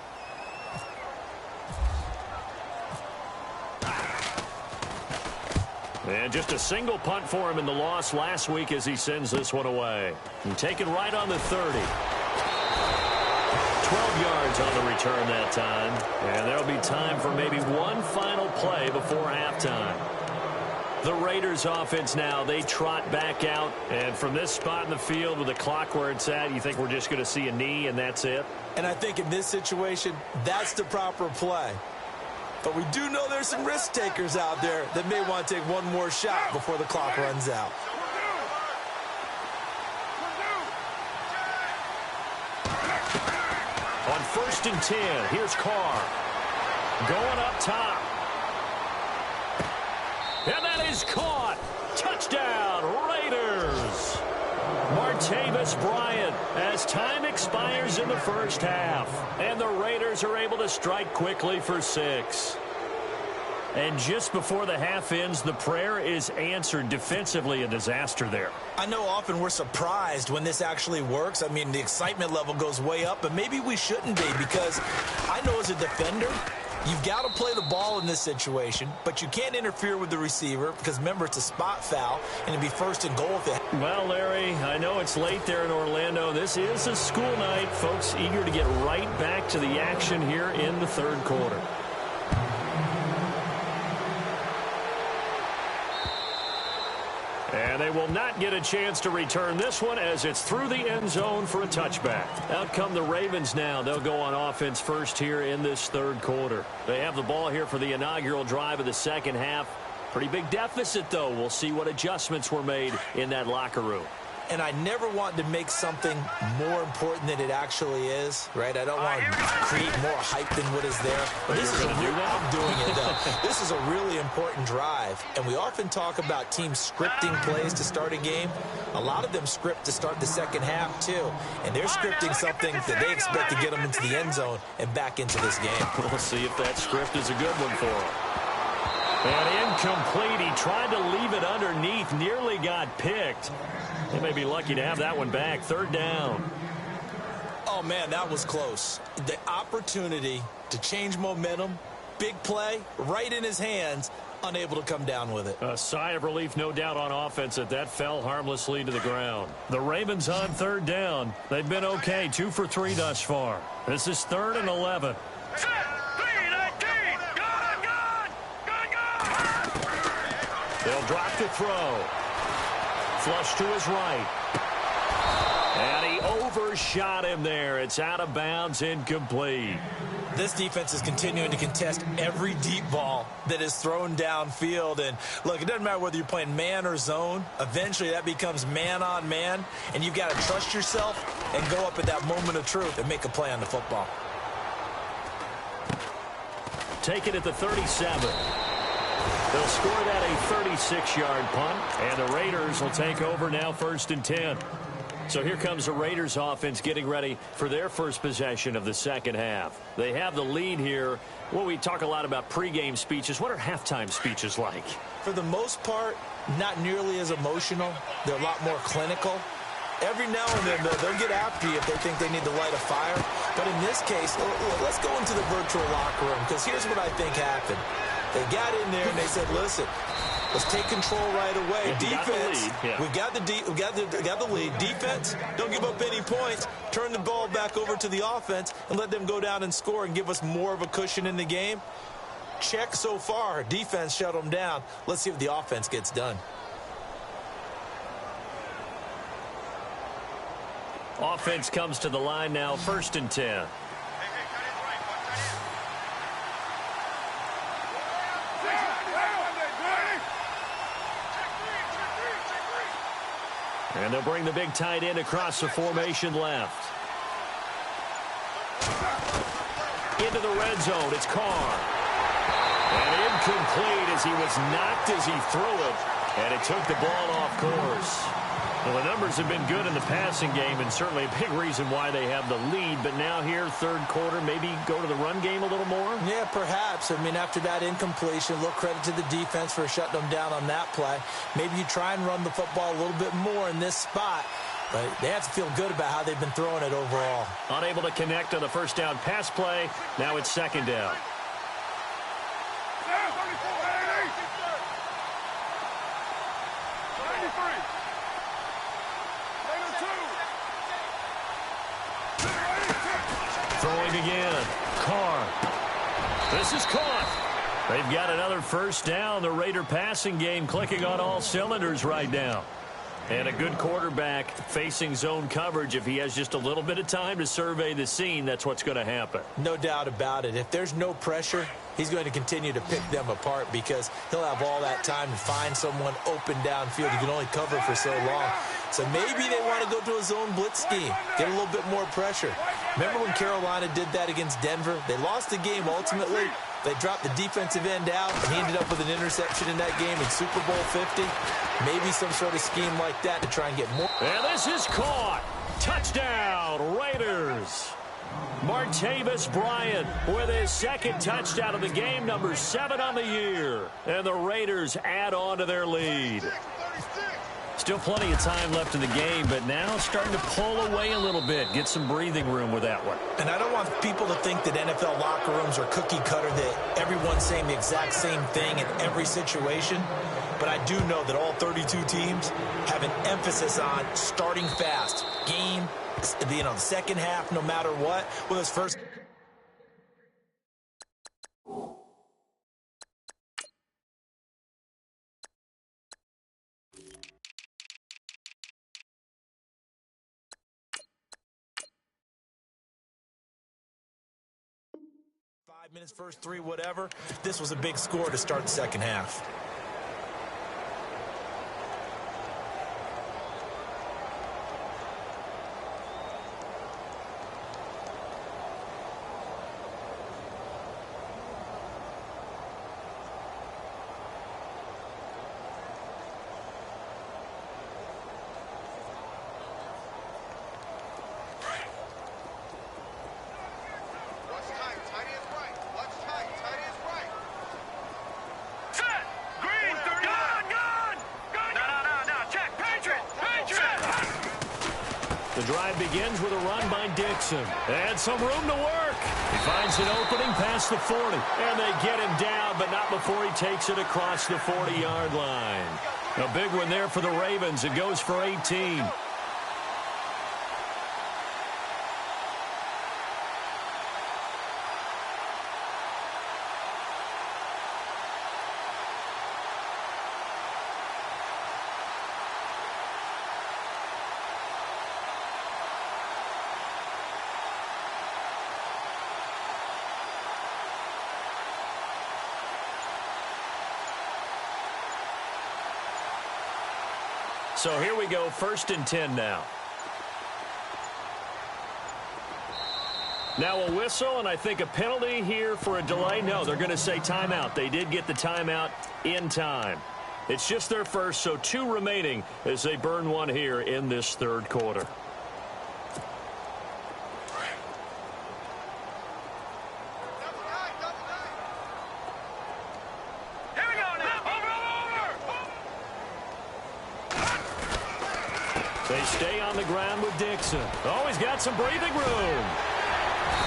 And just a single punt for him in the loss last week as he sends this one away. And taken right on the 30. 12 yards on the return that time. And there'll be time for maybe one final play before halftime. The Raiders offense now, they trot back out. And from this spot in the field with the clock where it's at, you think we're just going to see a knee and that's it? And I think in this situation, that's the proper play. But we do know there's some risk takers out there that may want to take one more shot before the clock runs out. On 1st and 10, here's Carr. Going up top. And that is caught. Touchdown, Raiders. Martavis Bryant as time expires in the first half. And the Raiders are able to strike quickly for 6. And just before the half ends, the prayer is answered. Defensively, a disaster there. I know often we're surprised when this actually works. I mean, the excitement level goes way up, but maybe we shouldn't be, because I know as a defender, you've got to play the ball in this situation, but you can't interfere with the receiver because, remember, it's a spot foul, and it'd be 1st and goal. Well, Larry, I know it's late there in Orlando. This is a school night. Folks eager to get right back to the action here in the 3rd quarter. And they will not get a chance to return this one as it's through the end zone for a touchback. Out come the Ravens now. They'll go on offense first here in this 3rd quarter. They have the ball here for the inaugural drive of the 2nd half. Pretty big deficit, though. We'll see what adjustments were made in that locker room. And I never want to make something more important than it actually is, right? I don't want to create more hype than what is there. But this is I'm doing it, though. This is a really important drive. And we often talk about teams scripting plays to start a game. A lot of them script to start the 2nd half, too. And they're scripting something that they expect to get them into the end zone and back into this game. We'll see if that script is a good one for them. And incomplete. He tried to leave it underneath. Nearly got picked. They may be lucky to have that one back. 3rd down. Oh, man, that was close. The opportunity to change momentum, big play, right in his hands, unable to come down with it. A sigh of relief, no doubt, on offense that fell harmlessly to the ground. The Ravens on third down. They've been okay, 2 for 3 thus far. This is 3rd and 11. They'll drop to throw. Flush to his right. And he overshot him there. It's out of bounds, incomplete. This defense is continuing to contest every deep ball that is thrown downfield. And, look, it doesn't matter whether you're playing man or zone. Eventually, that becomes man-on-man, and you've got to trust yourself and go up at that moment of truth and make a play on the football. Take it at the 37. They'll score that a 36-yard punt, and the Raiders will take over now 1st and 10. So here comes the Raiders offense getting ready for their first possession of the second half. They have the lead here. Well, we talk a lot about pregame speeches. What are halftime speeches like? For the most part, not nearly as emotional. They're a lot more clinical. Every now and then, they'll get after you if they think they need to light a fire. But in this case, let's go into the virtual locker room, because here's what I think happened. They got in there and they said, listen, let's take control right away. Defense, we got the lead. Defense, don't give up any points. Turn the ball back over to the offense and let them go down and score and give us more of a cushion in the game. Check so far. Defense shut them down. Let's see if the offense gets done. Offense comes to the line now, 1st and 10. And they'll bring the big tight end across the formation left. Into the red zone, it's Carr. And incomplete as he was knocked as he threw it. And it took the ball off course. Well, the numbers have been good in the passing game, and certainly a big reason why they have the lead. But now here, 3rd quarter, maybe go to the run game a little more? Yeah, perhaps. I mean, after that incompletion, a little credit to the defense for shutting them down on that play. Maybe you try and run the football a little bit more in this spot. But they have to feel good about how they've been throwing it overall. Unable to connect on the first down pass play. Now it's 2nd down. Throwing again. Carr. This is caught. They've got another first down. The Raider passing game clicking on all cylinders right now. And a good quarterback facing zone coverage. If he has just a little bit of time to survey the scene, that's what's going to happen. No doubt about it. If there's no pressure, he's going to continue to pick them apart because he'll have all that time to find someone open downfield. He can only cover for so long. So maybe they want to go to a zone blitz scheme, get a little bit more pressure. Remember when Carolina did that against Denver? They lost the game ultimately. They dropped the defensive end out, and he ended up with an interception in that game in Super Bowl 50. Maybe some sort of scheme like that to try and get more. And this is caught. Touchdown, Raiders. Martavis Bryant with his 2nd touchdown of the game, number 7 on the year. And the Raiders add on to their lead. Still plenty of time left in the game, but now starting to pull away a little bit. Get some breathing room with that one. And I don't want people to think that NFL locker rooms are cookie cutter, that everyone's saying the exact same thing in every situation. But I do know that all 32 teams have an emphasis on starting fast. Game, the second half, no matter what. With his first... minutes, first 3, whatever. This was a big score to start the second half. Set! Green! drive begins with a run by Dixon. And some room to work. He finds an opening past the 40. And they get him down, but not before he takes it across the 40-yard line. A big one there for the Ravens. It goes for 18. So here we go, 1st and 10 now. Now a whistle, and I think a penalty here for a delay. No, they're going to say timeout. They did get the timeout in time. It's just their first, so 2 remaining as they burn one here in this 3rd quarter. They stay on the ground with Dixon. Oh, he's got some breathing room.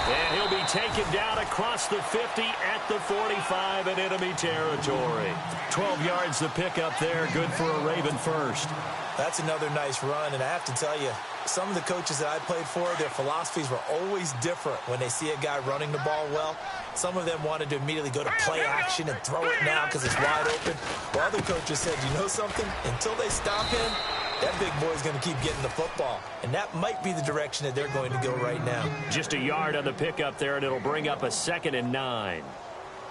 And he'll be taken down across the 50 at the 45 in enemy territory. 12 yards to pick up there. Good for a Raven first. That's another nice run, and I have to tell you, some of the coaches that I played for, their philosophies were always different when they see a guy running the ball well. Some of them wanted to immediately go to play action and throw it now because it's wide open. While other coaches said, you know something? Until they stop him, that big boy's going to keep getting the football. And that might be the direction that they're going to go right now. Just a yard on the pickup there, and it'll bring up a 2nd and 9.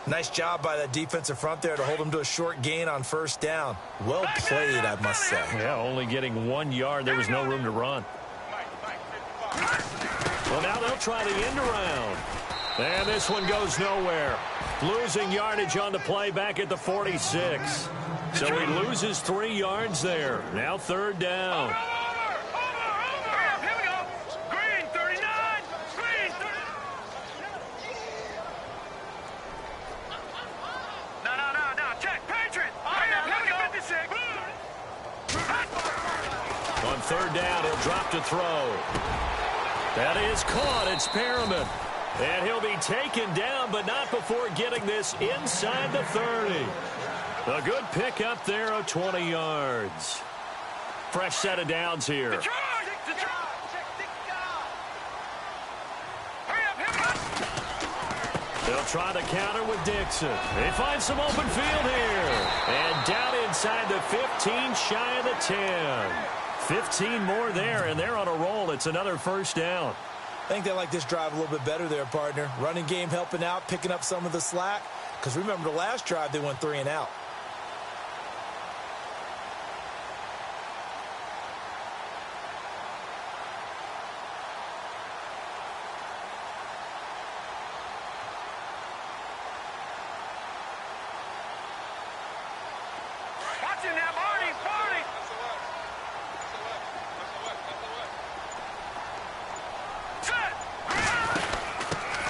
Nice job by that defensive front there to hold him to a short gain on 1st down. Well played, I must say. Yeah, only getting 1 yard. There was no room to run. Well, now they'll try the end around. And this one goes nowhere. Losing yardage on the play back at the 46. So he loses 3 yards there. Now 3rd down. Here we go. Green 39. Green 39. No. Check. Patriot. Here we go. 56. On 3rd down, he'll drop to throw. That is caught. It's Perriman. And he'll be taken down, but not before getting this inside the 30. A good pickup there of 20 yards. Fresh set of downs here. They'll try the counter with Dixon. They find some open field here. And down inside the 15, shy of the 10. 15 more there, and they're on a roll. It's another 1st down. I think they like this drive a little bit better there, partner. Running game helping out, picking up some of the slack. Because remember, the last drive, they went 3 and out.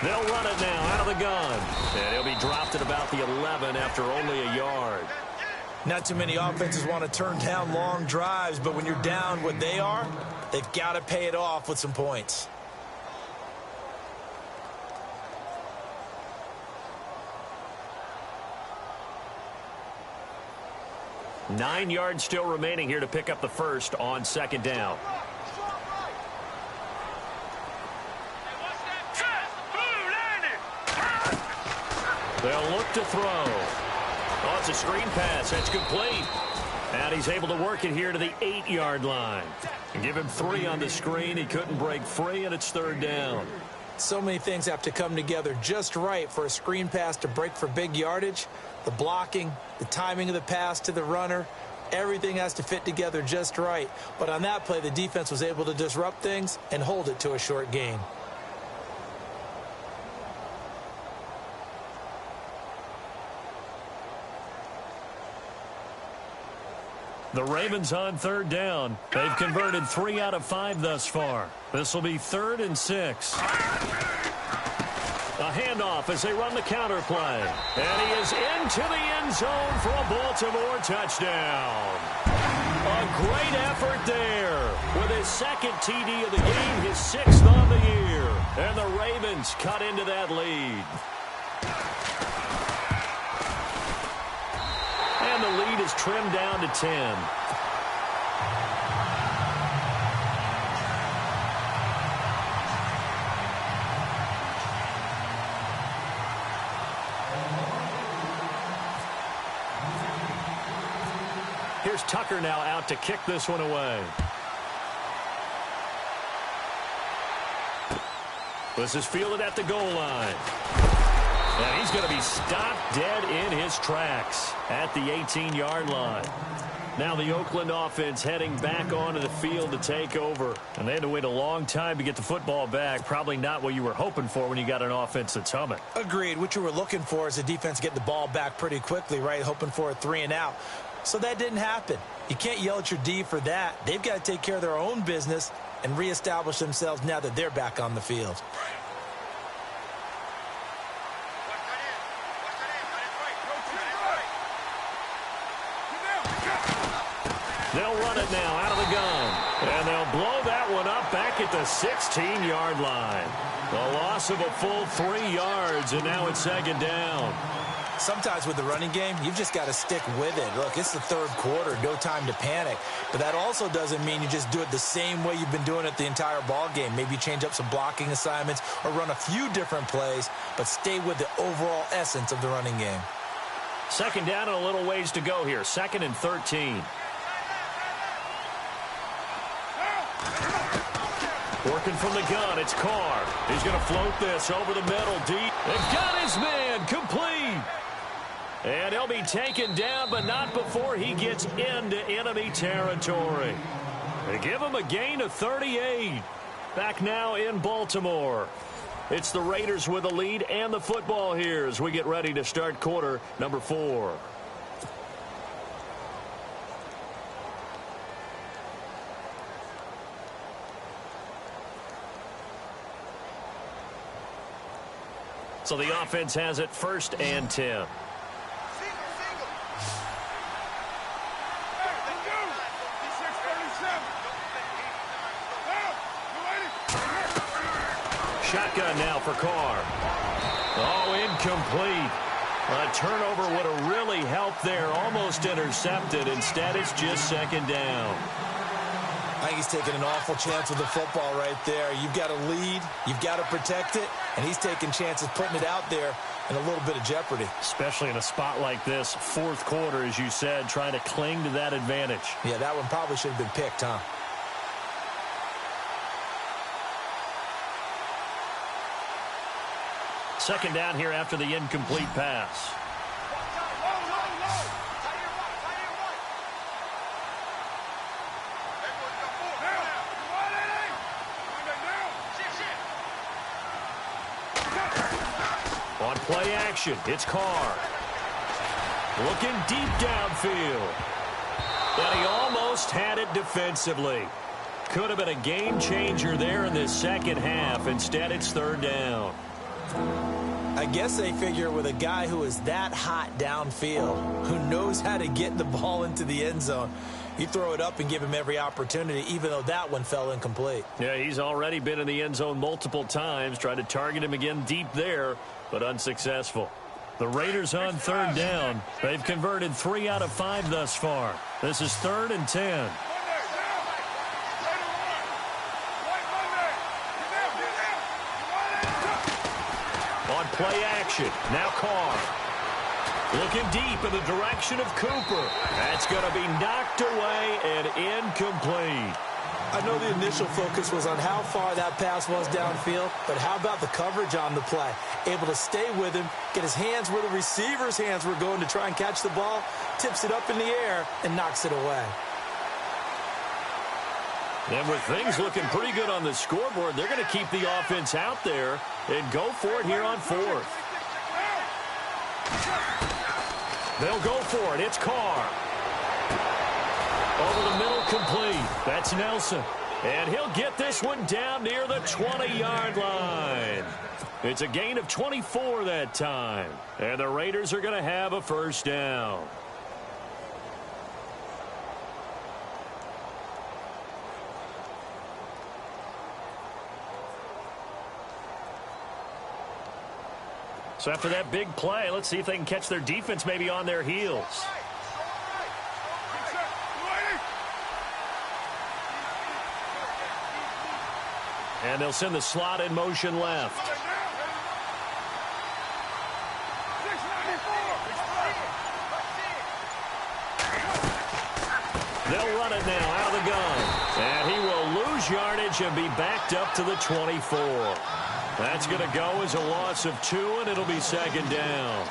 They'll run it now out of the gun. And he'll be dropped at about the 11 after only a yard. Not too many offenses want to turn down long drives, but when you're down what they are, they've got to pay it off with some points. Nine yards still remaining here to pick up the first on 2nd down. They'll look to throw. Oh, it's a screen pass. That's complete. And he's able to work it here to the 8-yard line. And give him 3 on the screen. He couldn't break free, and it's 3rd down. So many things have to come together just right for a screen pass to break for big yardage. The blocking, the timing of the pass to the runner, everything has to fit together just right. But on that play, the defense was able to disrupt things and hold it to a short gain. The Ravens on 3rd down. They've converted 3 out of 5 thus far. This will be 3rd and 6. A handoff as they run the counter play. And he is into the end zone for a Baltimore touchdown. A great effort there. With his second TD of the game, his 6th on the year. And the Ravens cut into that lead. And the lead is trimmed down to 10. Here's Tucker now out to kick this one away. This is fielded at the goal line. And he's going to be stopped dead in his tracks at the 18-yard line. Now the Oakland offense heading back onto the field to take over. And they had to wait a long time to get the football back. Probably not what you were hoping for when you got an offense that's humming. Agreed. What you were looking for is the defense get the ball back pretty quickly, right? Hoping for a 3-and-out. So that didn't happen. You can't yell at your D for that. They've got to take care of their own business and reestablish themselves now that they're back on the field. They'll run it now out of the gun. And they'll blow that one up back at the 16-yard line. The loss of a full 3 yards, and now it's 2nd down. Sometimes with the running game, you've just got to stick with it. Look, it's the 3rd quarter, no time to panic. But that also doesn't mean you just do it the same way you've been doing it the entire ball game. Maybe change up some blocking assignments or run a few different plays, but stay with the overall essence of the running game. 2nd down and a little ways to go here. 2nd and 13. Working from the gun, it's Carr. He's going to float this over the middle, deep. They've got his man, complete. And he'll be taken down, but not before he gets into enemy territory. They give him a gain of 38. Back now in Baltimore. It's the Raiders with the lead and the football here as we get ready to start quarter number 4. So the offense has it 1st and 10. Shotgun now for Carr. Oh, incomplete. A turnover would have really helped there. Almost intercepted. Instead, it's just 2nd down. I think he's taking an awful chance with the football right there. You've got to lead. You've got to protect it. And he's taking chances putting it out there in a little bit of jeopardy. Especially in a spot like this, 4th quarter, as you said, trying to cling to that advantage. Yeah, that one probably should have been picked, huh? Second down here after the incomplete pass. On play action, it's Carr. Looking deep downfield. And he almost had it defensively. Could have been a game changer there in this second half. Instead, it's 3rd down. I guess they figure with a guy who is that hot downfield, who knows how to get the ball into the end zone, you throw it up and give him every opportunity, even though that one fell incomplete. Yeah, he's already been in the end zone multiple times, tried to target him again deep there, but unsuccessful. The Raiders on 3rd down. They've converted 3 out of 5 thus far. This is 3rd and 10. On play action, now Carr. Looking deep in the direction of Cooper. That's going to be knocked away and incomplete. I know the initial focus was on how far that pass was downfield, but how about the coverage on the play? Able to stay with him, get his hands where the receiver's hands were going to try and catch the ball, tips it up in the air, and knocks it away. And with things looking pretty good on the scoreboard, they're going to keep the offense out there and go for it here on 4th. They'll go for it. It's Carr. Over the middle, complete. That's Nelson. And he'll get this one down near the 20-yard line. It's a gain of 24 that time. And the Raiders are going to have a 1st down. So after that big play, let's see if they can catch their defense maybe on their heels. And they'll send the slot in motion left. They'll run it now out of the gun. And he will lose yardage and be backed up to the 24. That's going to go as a loss of 2, and it'll be second down.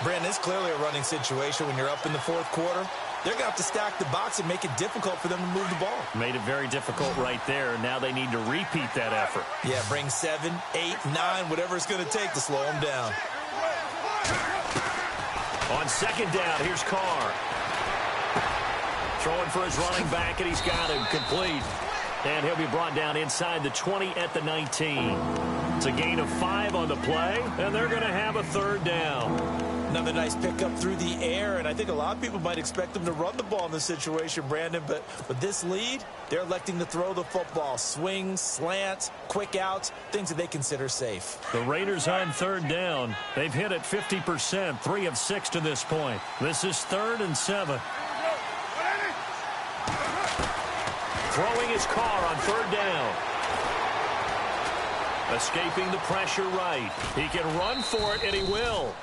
Brandon, it's clearly a running situation when you're up in the fourth quarter. They're going to have to stack the box and make it difficult for them to move the ball. Made it very difficult right there. Now they need to repeat that effort. Yeah, bring 7, 8, 9, whatever it's going to take to slow them down. On second down, here's Carr. Throwing for his running back, and he's got him complete. And he'll be brought down inside the 20 at the 19. It's a gain of 5 on the play, and they're going to have a third down. Another nice pickup through the air, and I think a lot of people might expect them to run the ball in this situation, Brandon, but with this lead, they're electing to throw the football. Swings, slants, quick outs, things that they consider safe. The Raiders on third down. They've hit it 50%, 3 of 6 to this point. This is 3rd and 7. Throwing his Carr on third down. Escaping the pressure right. He can run for it, and he will.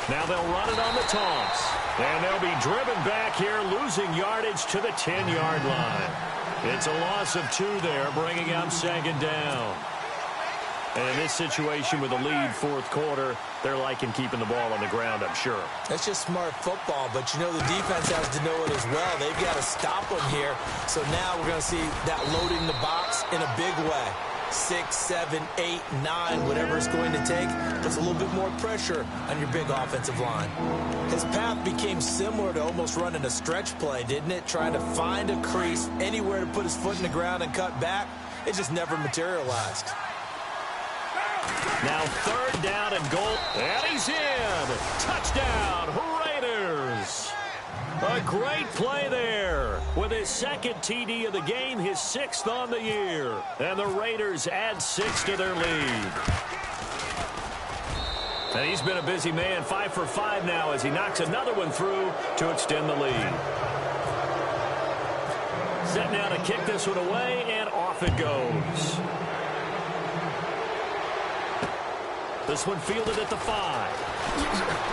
Now they'll run it on the toss. And they'll be driven back here, losing yardage to the 10-yard line. It's a loss of 2 there, bringing up second down. And in this situation with a lead fourth quarter, they're liking keeping the ball on the ground, I'm sure. That's just smart football, but you know the defense has to know it as well. They've got to stop them here. So now we're going to see that loading the box in a big way. 6, 7, 8, 9, whatever it's going to take, puts a little bit more pressure on your big offensive line. His path became similar to almost running a stretch play, didn't it? Trying to find a crease, anywhere to put his foot in the ground and cut back. It just never materialized. Now third down and goal, and he's in. Touchdown, Raiders. A great play there. With his second TD of the game, his 6th on the year. And the Raiders add 6 to their lead. And he's been a busy man, 5 for 5 now as he knocks another one through to extend the lead. Set now to kick this one away, and off it goes. This one fielded at the 5.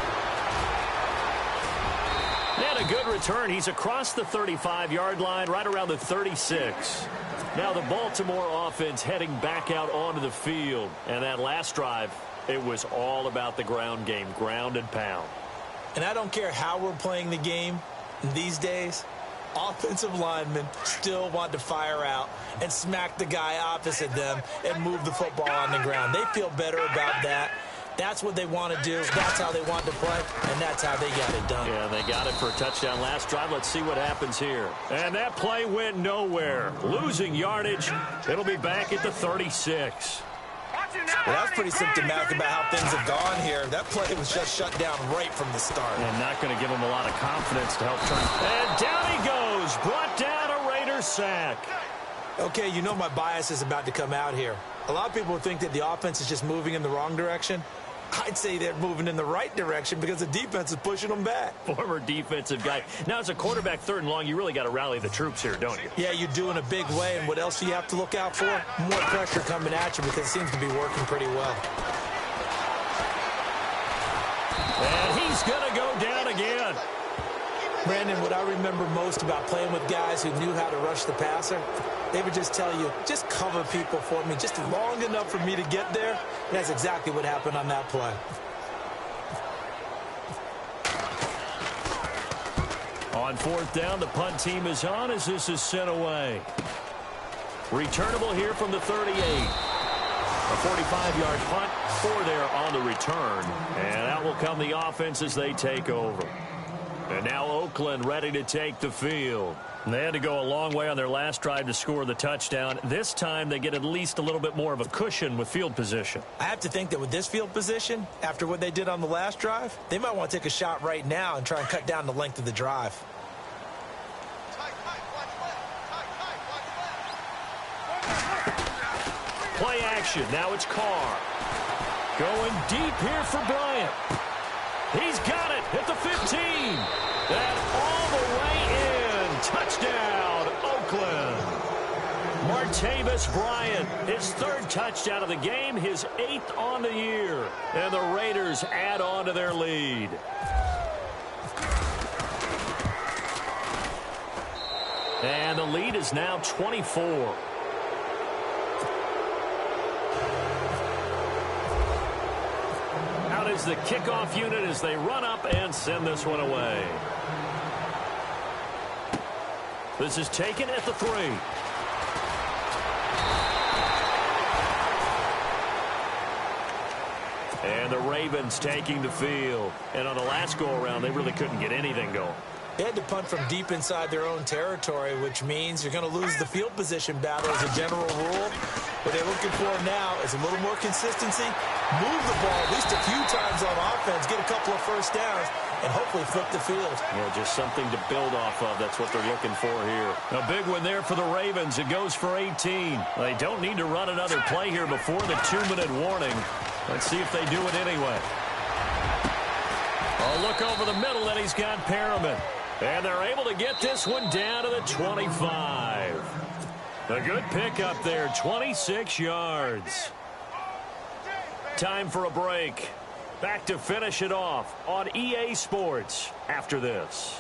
And a good return. He's across the 35-yard line, right around the 36. Now the Baltimore offense heading back out onto the field. And that last drive, it was all about the ground game, ground and pound. And I don't care how we're playing the game these days, offensive linemen still want to fire out and smack the guy opposite them and move the football on the ground. They feel better about that. That's what they want to do. That's how they want to play, and that's how they got it done. Yeah, they got it for a touchdown last drive. Let's see what happens here. And that play went nowhere. Losing yardage. It'll be back at the 36. Well, that's pretty symptomatic about how things have gone here. That play was just shut down right from the start. And not going to give him a lot of confidence to help turn. And down he goes. Brought down a Raiders sack. Okay, you know my bias is about to come out here. A lot of people think that the offense is just moving in the wrong direction. I'd say they're moving in the right direction because the defense is pushing them back. Former defensive guy. Now, as a quarterback, 3rd and long, you really got to rally the troops here, don't you? Yeah, you do in a big way. And what else do you have to look out for? More pressure coming at you because it seems to be working pretty well. And he's going to go down again. Brandon, what I remember most about playing with guys who knew how to rush the passer, they would just tell you, just cover people for me just long enough for me to get there. And that's exactly what happened on that play. On 4th down, the punt team is on as this is sent away. Returnable here from the 38. A 45-yard punt, 4 there on the return. And out will come the offense as they take over. And now Oakland ready to take the field. And they had to go a long way on their last drive to score the touchdown. This time they get at least a little bit more of a cushion with field position. I have to think that with this field position, after what they did on the last drive, they might want to take a shot right now and try and cut down the length of the drive. Play action. Now it's Carr. Going deep here for Bryant. He's got it at the 15. And all the way in. Touchdown, Oakland. Martavis Bryant, his third touchdown of the game, his 8th on the year. And the Raiders add on to their lead. And the lead is now 24. Out is the kickoff unit as they run up and send this one away. This is taken at the 3. And the Ravens taking the field. And on the last go-around, they really couldn't get anything going. They had to punt from deep inside their own territory, which means you're going to lose the field position battle as a general rule. What they're looking for now is a little more consistency, move the ball at least a few times on offense, get a couple of first downs, and hopefully flip the field. Yeah, just something to build off of. That's what they're looking for here. A big one there for the Ravens. It goes for 18. They don't need to run another play here before the 2-minute warning. Let's see if they do it anyway. A look over the middle, and he's got Perriman. And they're able to get this one down to the 25. A good pickup there, 26 yards. Time for a break. Back to finish it off on EA Sports after this.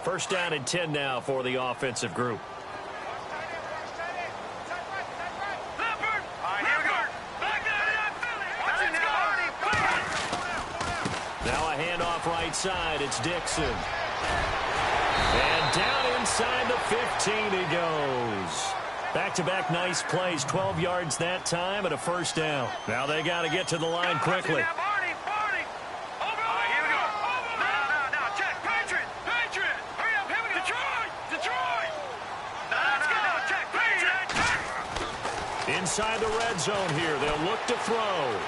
First down and 10 now for the offensive group. Now a handoff right side. It's Dixon. And down inside the 15 he goes. Back-to-back nice plays. 12 yards that time and a first down. Now they got to get to the line quickly. Inside the red zone here. They'll look to throw.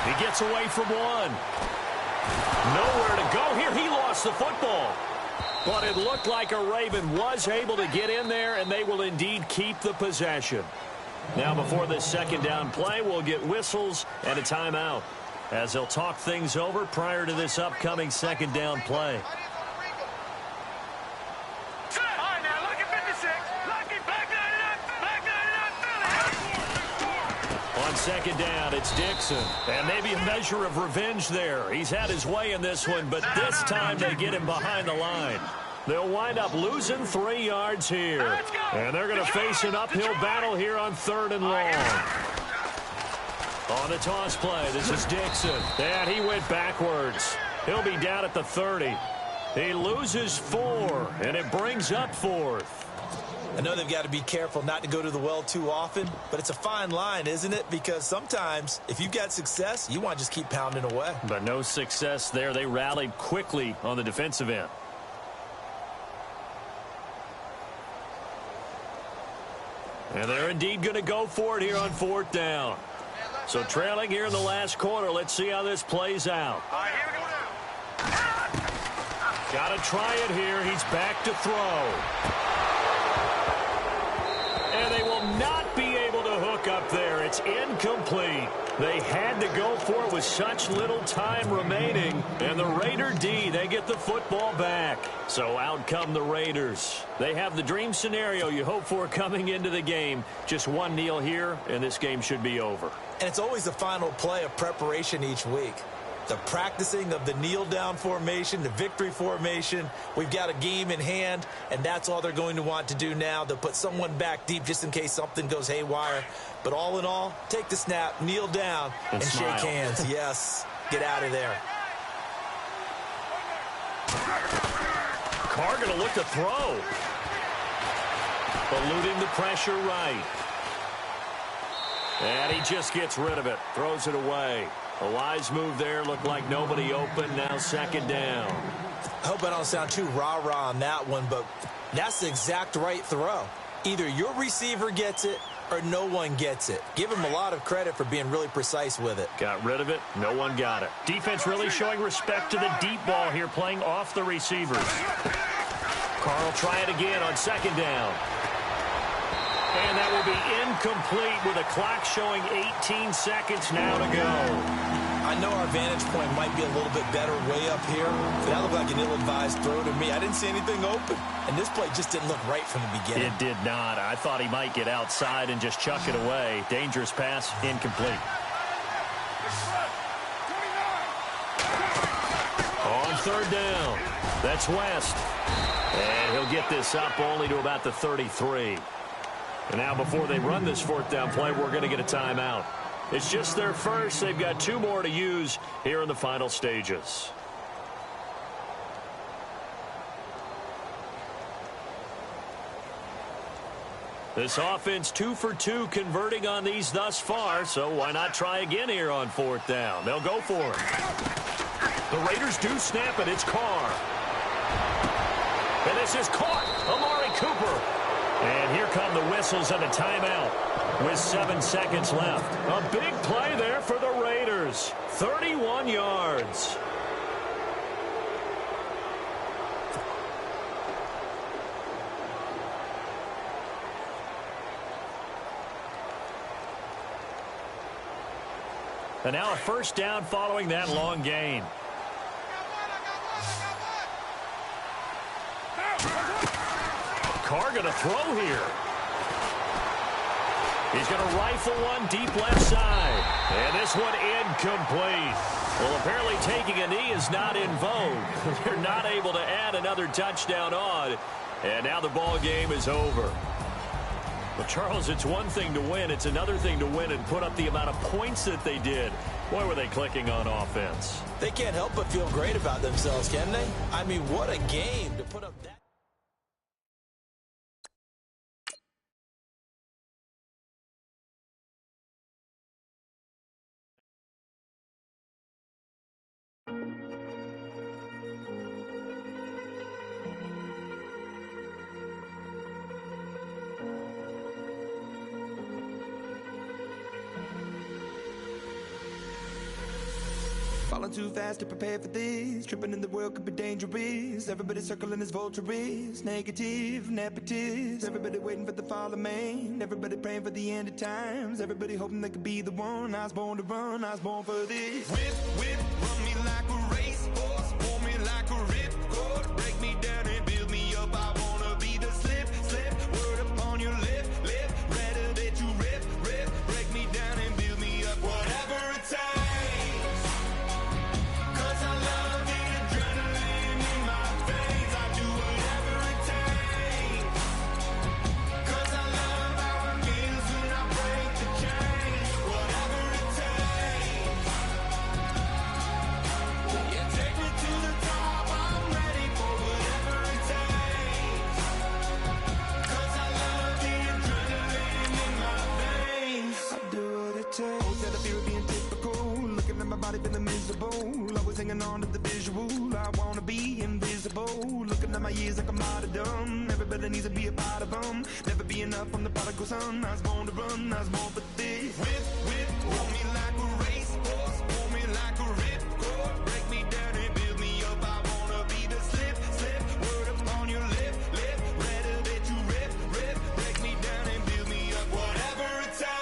He gets away from one. Nowhere to go here. He lost the football. But it looked like a Raven was able to get in there, and they will indeed keep the possession. Now before this second down play, we'll get whistles and a timeout as they'll talk things over prior to this upcoming second down play. On second down, it's Dixon. And maybe a measure of revenge there. He's had his way in this one, but this time they get him behind the line. They'll wind up losing 3 yards here. And they're going to face an uphill battle here on 3rd and long. On the toss play, this is Dixon. And he went backwards. He'll be down at the 30. He loses 4, and it brings up 4th. I know they've got to be careful not to go to the well too often, but it's a fine line, isn't it? Because sometimes, if you've got success, you want to just keep pounding away. But no success there. They rallied quickly on the defensive end. And they're indeed going to go for it here on 4th down. So trailing here in the last quarter. Let's see how this plays out. Got to try it here. He's back to throw. And they will not be able to hook up there. It's incomplete. They had to go for it with such little time remaining. And the Raider D, they get the football back. So out come the Raiders. They have the dream scenario you hope for coming into the game. Just one kneel here, and this game should be over. And it's always the final play of preparation each week. The practicing of the kneel-down formation, the victory formation. We've got a game in hand, and that's all they're going to want to do now. They'll put someone back deep just in case something goes haywire. But all in all, take the snap, kneel down, and shake hands. Yes, get out of there. Carr going to look to throw. Eluding the pressure right. And he just gets rid of it, throws it away. A wise move there. Looked like nobody open. Now second down. I hope I don't sound too rah-rah on that one, but that's the exact right throw. Either your receiver gets it or no one gets it. Give him a lot of credit for being really precise with it. Got rid of it. No one got it. Defense really showing respect to the deep ball here, playing off the receivers. Carl try it again on second down. And that will be incomplete with a clock showing 18 seconds now to go. I know our vantage point might be a little bit better way up here, but that looked like an ill-advised throw to me. I didn't see anything open, and this play just didn't look right from the beginning. It did not. I thought he might get outside and just chuck it away. Dangerous pass, incomplete. On third down, that's West. And he'll get this up only to about the 33. And now before they run this fourth down play, we're going to get a timeout. It's just their first. They've got 2 more to use here in the final stages. This offense 2 for 2 converting on these thus far, so why not try again here on fourth down? They'll go for it. The Raiders do snap it. It's Carr. And this is caught. Amari Cooper. And here come the whistles and a timeout with 7 seconds left. A big play there for the Raiders. 31 yards. And now a first down following that long gain. Carr going to throw here. He's going to rifle one deep left side. And this one incomplete. Well, apparently taking a knee is not in vogue. They're not able to add another touchdown on. And now the ball game is over. Well, Charles, it's one thing to win. It's another thing to win and put up the amount of points that they did. Boy, were they clicking on offense. They can't help but feel great about themselves, can they? I mean, what a game to put up that. Falling too fast to prepare for this. Tripping in the world could be dangerous. Everybody circling as vultures. Negative, nepotist. Everybody waiting for the fall of man. Everybody praying for the end of times. Everybody hoping they could be the one. I was born to run, I was born for this. Whip, whip, run me like a racehorse. Pull me like a ripcord. Break me down and build me up. I wanna be the slip, slip. Word upon your lip, lip. Rather that you rip, rip. Break me down and build me up. Whatever it takes. Feeling miserable, always hanging on to the visual. I wanna be invisible, looking at my years like I'm martyrdom. Everybody needs to be a part of them. Never be enough from the prodigal son. I was born to run, I was born for this. Whip, whip, roll me like a racehorse, pull me like a ripcord. Break me down and build me up. I wanna be the slip, slip. Word upon your lip, lip. Rather that you rip, rip. Break me down and build me up. Whatever it takes.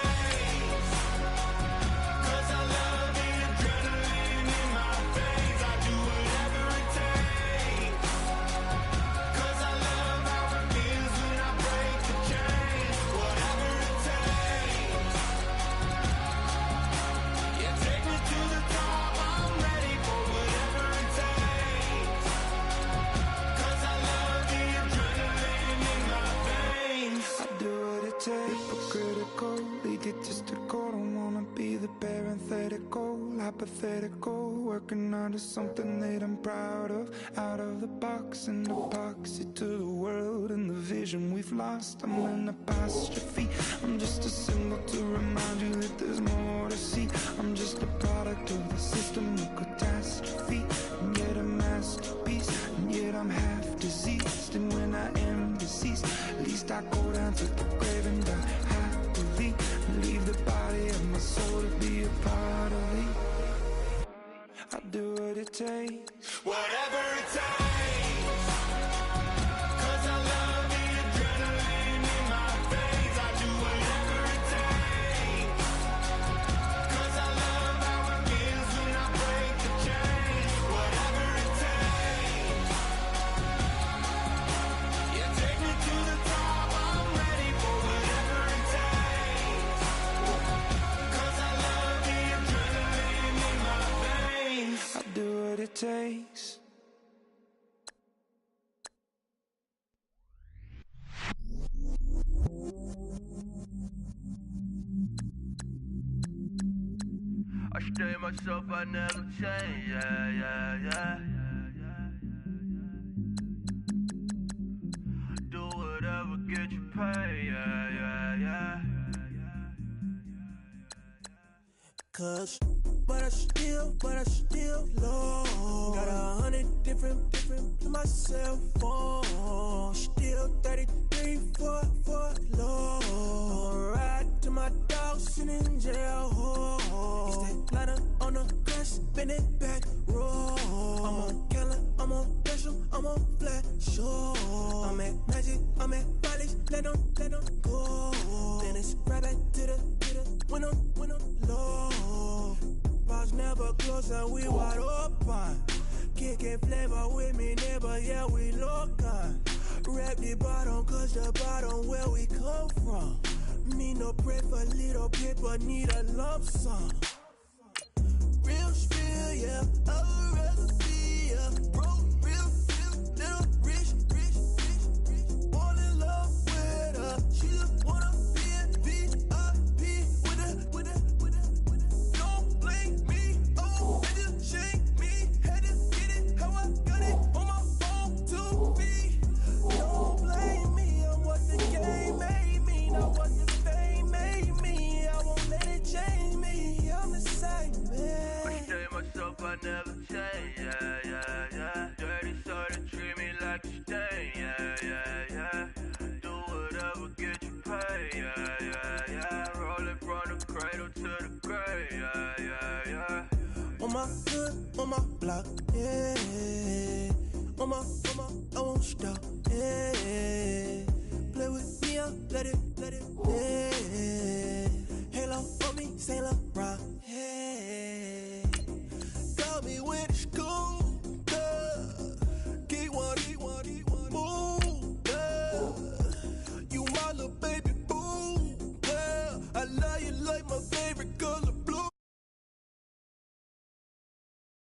hypothetical, working onto something that I'm proud of. Out of the box and epoxy to the world and the vision we've lost. I'm an apostrophe, I'm just a symbol to remind you that there's more to see. I'm just a product of the system of catastrophe, and yet a masterpiece, and yet I'm half diseased. And when I am deceased, at least I go down to the grave and die happily, and leave the body of my soul to be a part of me. I do what it takes, whatever it takes, 'cause I love the adrenaline in my veins. I do whatever it takes, 'cause I love how it feels when I break the chains. Whatever it takes, you take me to the top, I'm ready for whatever it takes, 'cause I love the adrenaline in my veins. I do what it takes. I stay myself, I never change, yeah. Do whatever, get you paid, yeah. Cause, but I still love. Got 100 different to my cell phone. Still 33 for low. Ride to my dog sitting in jail. It's that ladder on the grass, spin it back, roll. I'm on Keller, I'm on Bishop, I'm on Flat Shore. I'm at Magic, I'm at Polish, let them go. Then it's right back to the when I'm low. Bars never close and we wide open. Kicking flavor with me, neighbor, yeah, we local. Rap the bottom, cause the bottom where we come from. Me no pray for little paper, need a lump sum. Real spill, yeah, I would rather be, yeah. Broke, real, little rich. Fall in love with her, she just wanna be a VIP with it. Don't blame me, oh, they just shake me. Had to get it, how I got it, on my phone to me. Don't blame me, I'm what the game made me, not what the fame made me. I won't let it change me, I'm the same man. I stay myself, I never change, yeah. Dirty soda, treat me like a stain, yeah. Do whatever, get you paid, yeah. Rolling from the cradle to the grave, yeah. On my hood, on my block, yeah. On my, I won't stop, yeah. Play with me, I'll let it, yeah. Halo on me, sailor